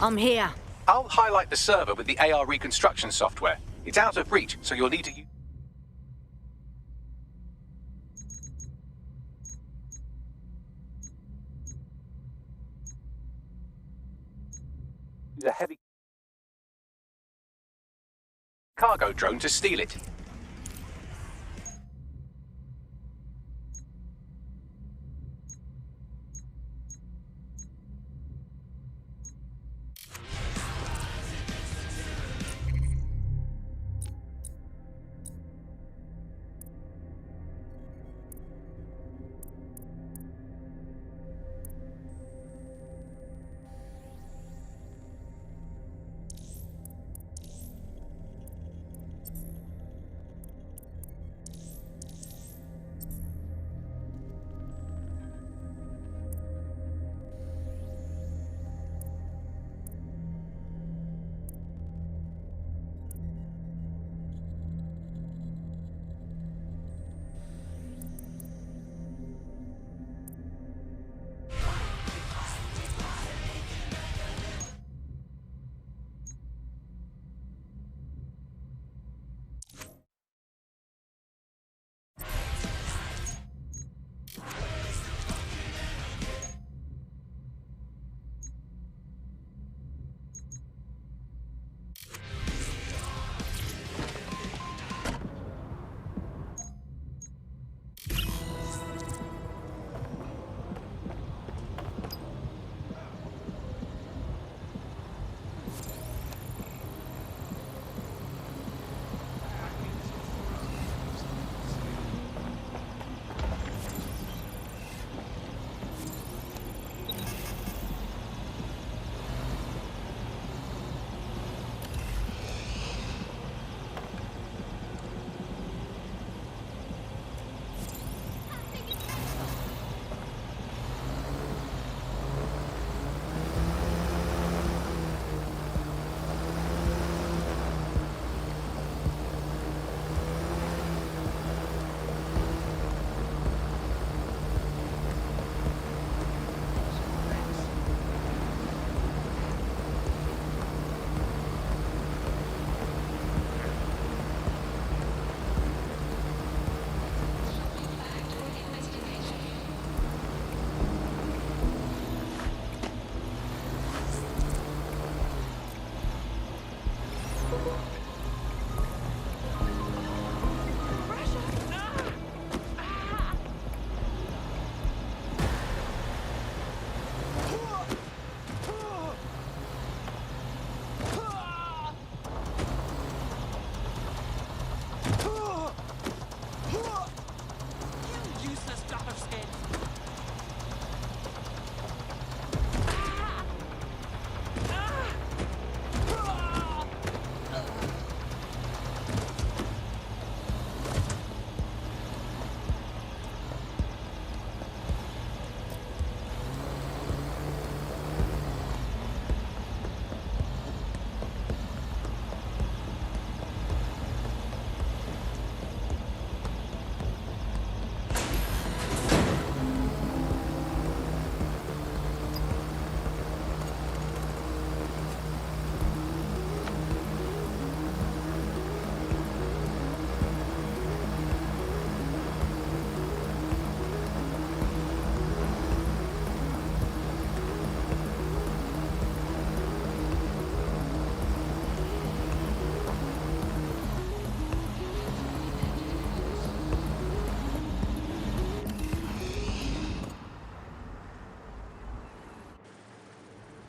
I'm here. I'll highlight the server with the AR reconstruction software. It's out of reach, so you'll need to use a heavy cargo drone to steal it.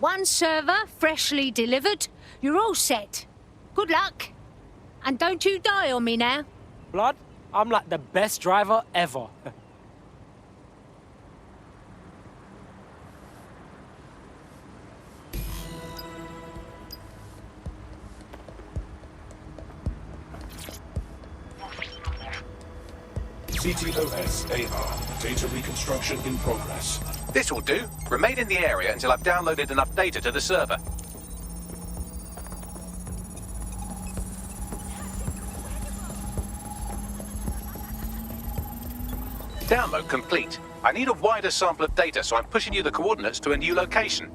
One server, freshly delivered. You're all set. Good luck. And don't you die on me now. Blood, I'm like the best driver ever. CTOS AR. Data reconstruction in progress. This will do. Remain in the area until I've downloaded enough data to the server. Download complete. I need a wider sample of data, so I'm pushing you the coordinates to a new location.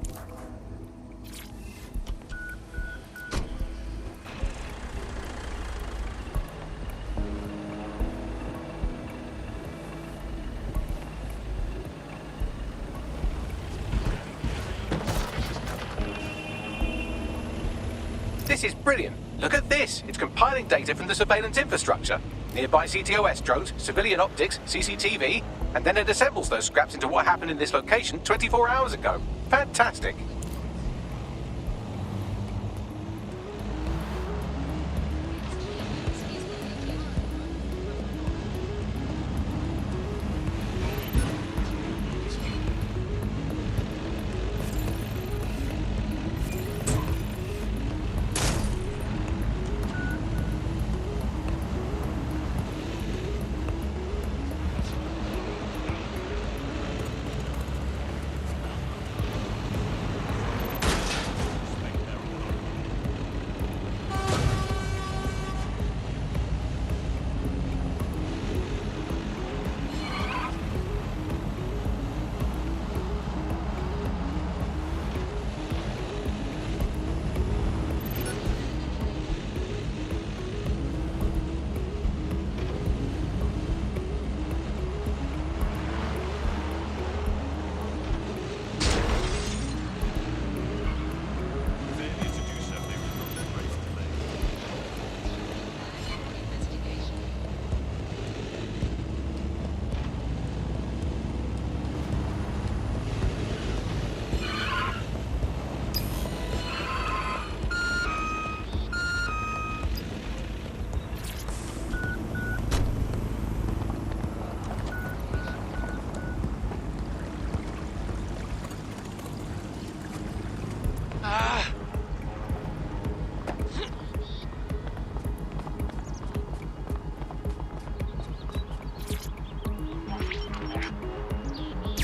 This is brilliant. Look at this. It's compiling data from the surveillance infrastructure. Nearby CTOS drones, civilian optics, CCTV, and then it assembles those scraps into what happened in this location 24 hours ago. Fantastic.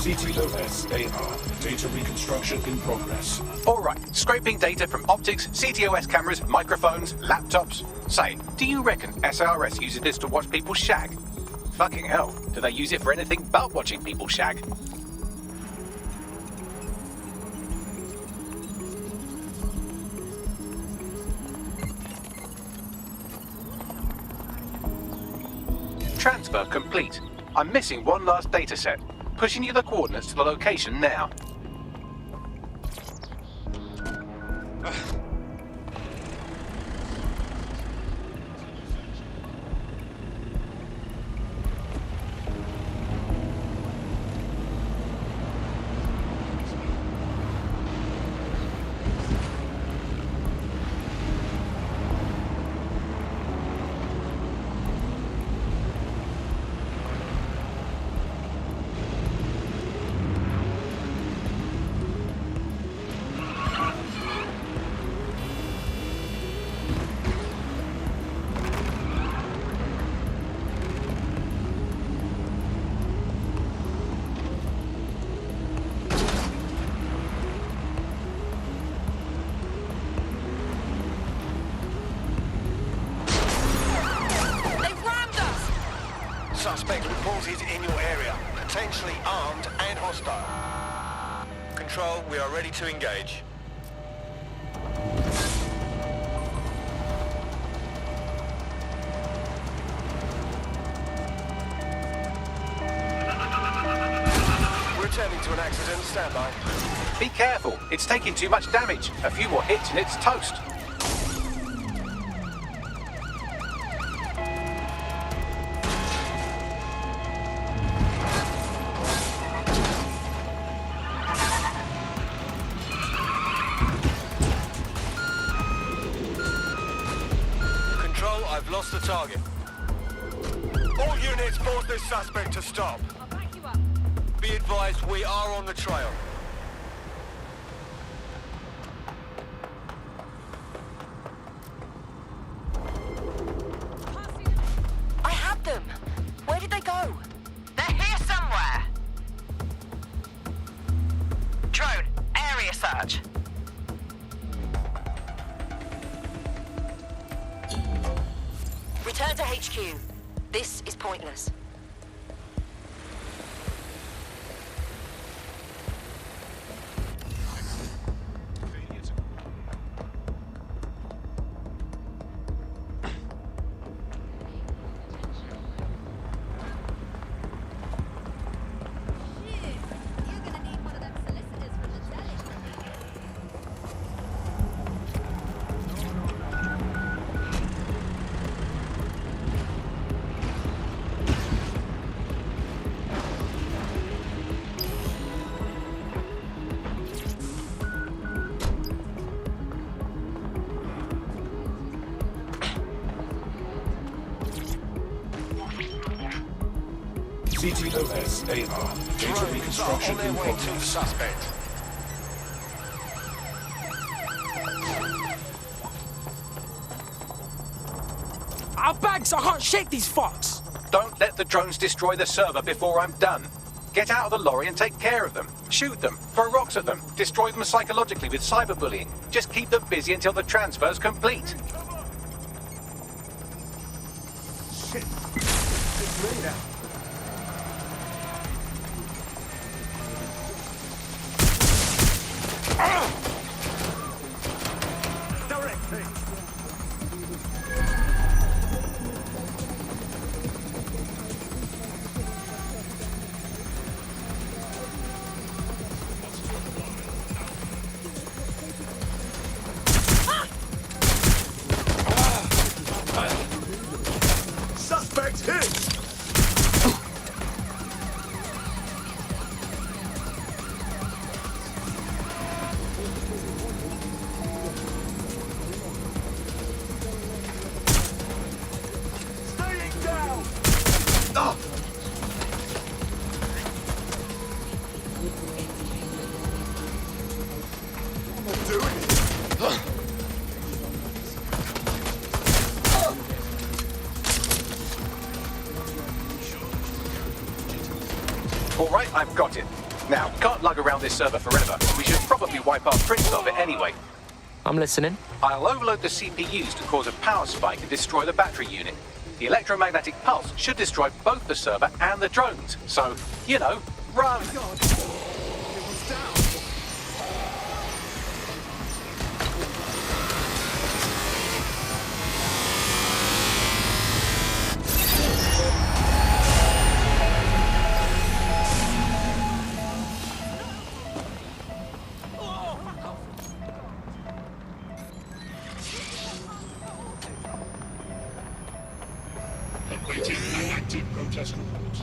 CTOS AR. Data reconstruction in progress. All right, scraping data from optics, CTOS cameras, microphones, laptops. Say, do you reckon SRS uses this to watch people shag? Fucking hell, do they use it for anything but watching people shag? Transfer complete. I'm missing one last data set. Pushing you the coordinates to the location now. Suspect reported in your area, potentially armed and hostile. Control, we are ready to engage. Returning to an accident, stand by. Be careful, it's taking too much damage. A few more hits and it's toast. lost the target. All units force this suspect to stop. I'll back you up. Be advised, we are on the trail. I had them. Where did they go? They're here somewhere. Drone, area search. Return to HQ. This is pointless. CTOS AR. Data reconstruction in progress. Suspect. Our bags! I can't shake these fucks! Don't let the drones destroy the server before I'm done. Get out of the lorry and take care of them. Shoot them, throw rocks at them, destroy them psychologically with cyberbullying. Just keep them busy until the transfer's complete. Shit. It's me now. Direct hit. Suspect hit! Staying down. Ah! I'm not doing it. All right, I've got it. Now, we can't lug around this server forever. We should probably wipe our prints of it anyway. I'm listening. I'll overload the CPUs to cause a power spike and destroy the battery unit. The electromagnetic pulse should destroy both the server and the drones. So, you know, run! Awaiting active protest reports.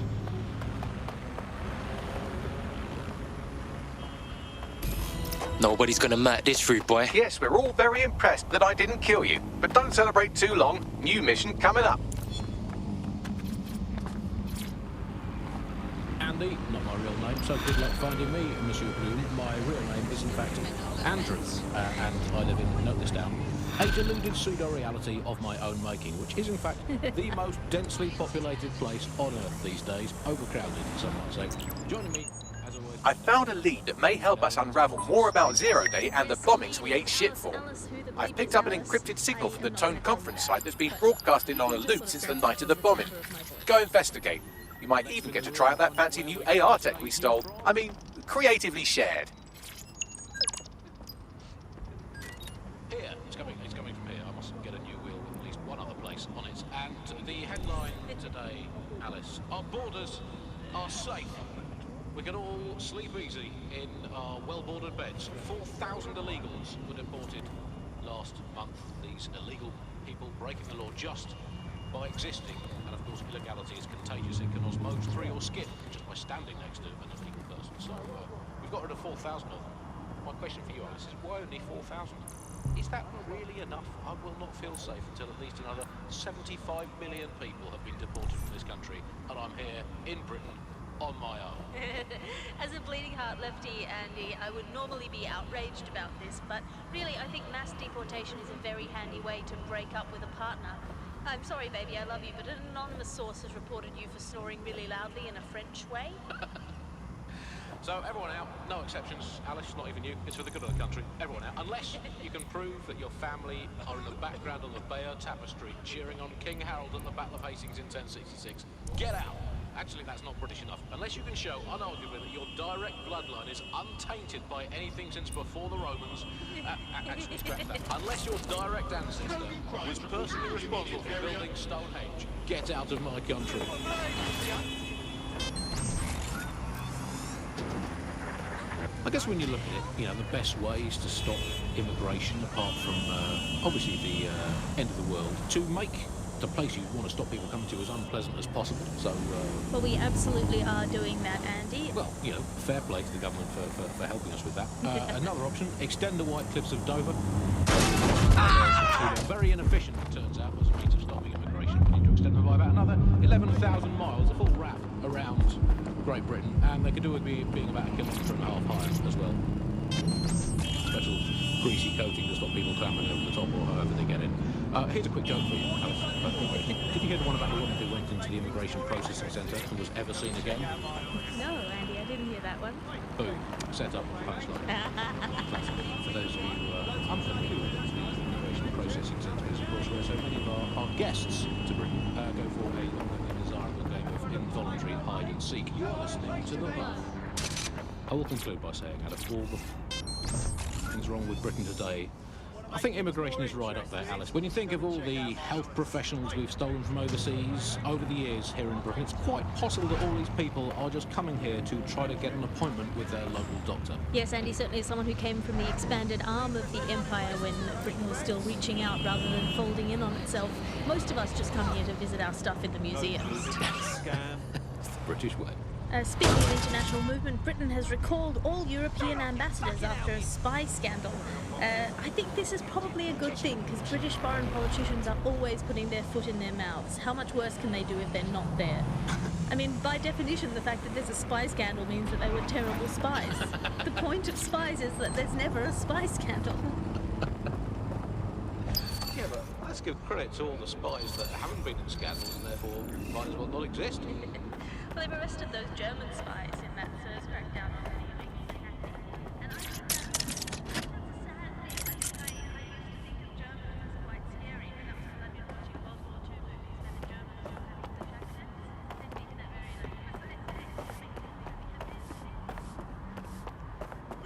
Nobody's gonna mat this rude boy. Yes, we're all very impressed that I didn't kill you. But don't celebrate too long. New mission coming up. Andy, not my real name, so good luck finding me, Monsieur Bloom. My real name is in fact Andrew, and I live in, note this down, a deluded pseudo-reality of my own making, which is in fact the most densely populated place on Earth these days, overcrowded, some might say. Joining me, as always... I found a lead that may help us unravel more about Zero Day and the bombings we ate shit for. I've picked up an encrypted signal from the Tone conference site that's been broadcasting on a loop since the night of the bombing. Go investigate. You might even get to try out that fancy new AR tech we stole. I mean, creatively shared. Here, it's coming from here. I must get a new wheel with at least one other place on it. And the headline today, Alice, our borders are safe. We can all sleep easy in our well-bordered beds. 4,000 illegals were deported last month. These illegal people breaking the law just by existing. And of course, illegality is contagious. It can osmose through your skin just by standing next to an illegal person. So we've got rid of 4,000 of them. My question for you, Alice, is why only 4,000? Is that really enough? I will not feel safe until at least another 175 million people have been deported from this country, and I'm here in Britain on my own. As a bleeding heart lefty, Andy, I would normally be outraged about this, but really I think mass deportation is a very handy way to break up with a partner. I'm sorry, baby, I love you, but an anonymous source has reported you for snoring really loudly in a French way. So everyone out, no exceptions. Alice, not even you. It's for the good of the country. Everyone out, unless you can prove that your family are in the background on the Bayeux Tapestry cheering on King Harold at the Battle of Hastings in 1066. Get out! Actually, that's not British enough. Unless you can show, unarguably, that your direct bloodline is untainted by anything since before the Romans. Actually, scratch that. Unless your direct ancestor was personally responsible for building Stonehenge. Get out of my country. I guess when you look at it, you know, the best ways to stop immigration, apart from obviously the end of the world, to make the place you want to stop people coming to as unpleasant as possible. So, well, we absolutely are doing that, Andy. Well, you know, fair play to the government for helping us with that. Another option: extend the White Cliffs of Dover. Very inefficient, it turns out, as a means of stopping immigration. We need to extend them by about another 11,000 miles, a full wrap around Great Britain, and they could do with being about 1.5 kilometres higher as well. Special greasy coating to stop people clambering over the top or however they get in. Here's a quick joke for you, Alice. Did you hear the one about the woman who went into the immigration processing centre and was ever seen again? No, Andy, I didn't hear that one. Boom. Set up the punchline. For those of you who are unfamiliar with it, the immigration processing centre is, of course, where so many of our guests to Britain go for a long-lived desirable game of involuntary hide and seek. You are listening to The Bar. I will conclude by saying, out of all the things wrong with Britain today, I think immigration is right up there, Alice. When you think of all the health professionals we've stolen from overseas over the years here in Britain, it's quite possible that all these people are just coming here to try to get an appointment with their local doctor. Yes, Andy, certainly as someone who came from the expanded arm of the empire when Britain was still reaching out rather than folding in on itself, most of us just come here to visit our stuff in the museums. It's the British way. Speaking of international movement, Britain has recalled all European ambassadors after a spy scandal. I think this is probably a good thing, because British foreign politicians are always putting their foot in their mouths. How much worse can they do if they're not there? I mean, by definition, the fact that there's a spy scandal means that they were terrible spies. The point of spies is that there's never a spy scandal. Yeah, but let's give credit to all the spies that haven't been in scandals and therefore might as well not exist. Well, they've arrested those German spies in that first crackdown on the illegal hacking. And I think that's a sad thing. I used to think of Germans as quite scary, but up until I've been watching World War II movies, then the Germans were having British accents. They speak in that very,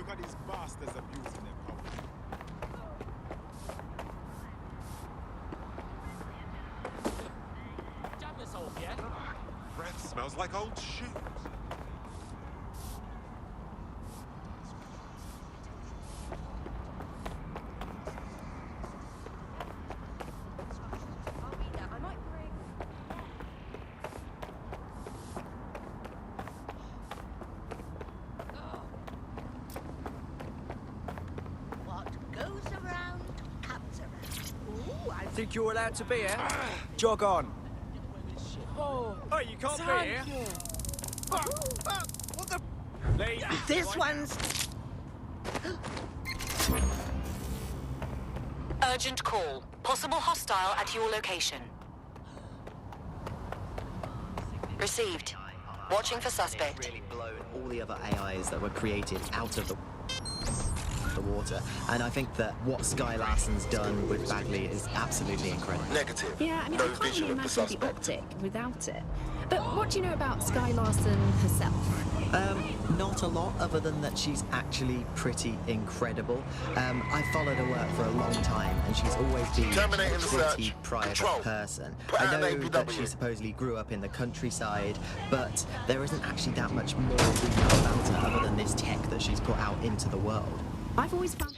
Look at these bastards abusing their power. Jam this off, yeah? Breath smells like old shoes. What goes around comes around. Ooh, I Think you're allowed to be here? Jog on. Oh, You can't be thank here. you. What the? This one's... Urgent call. Possible hostile at your location. Received. Watching for suspect. Really blown all the other AIs that were created out of the water, and I think that what Sky Larson's done with Bagley is absolutely incredible. Negative. Yeah, I mean, I can't really imagine the optic without it. But what do you know about Sky Larson herself? Not a lot, other than that she's actually pretty incredible. I followed her work for a long time, and she's always been a pretty private person. I know that she supposedly grew up in the countryside, but there isn't actually that much more we know about her other than this tech that she's put out into the world. I've always found...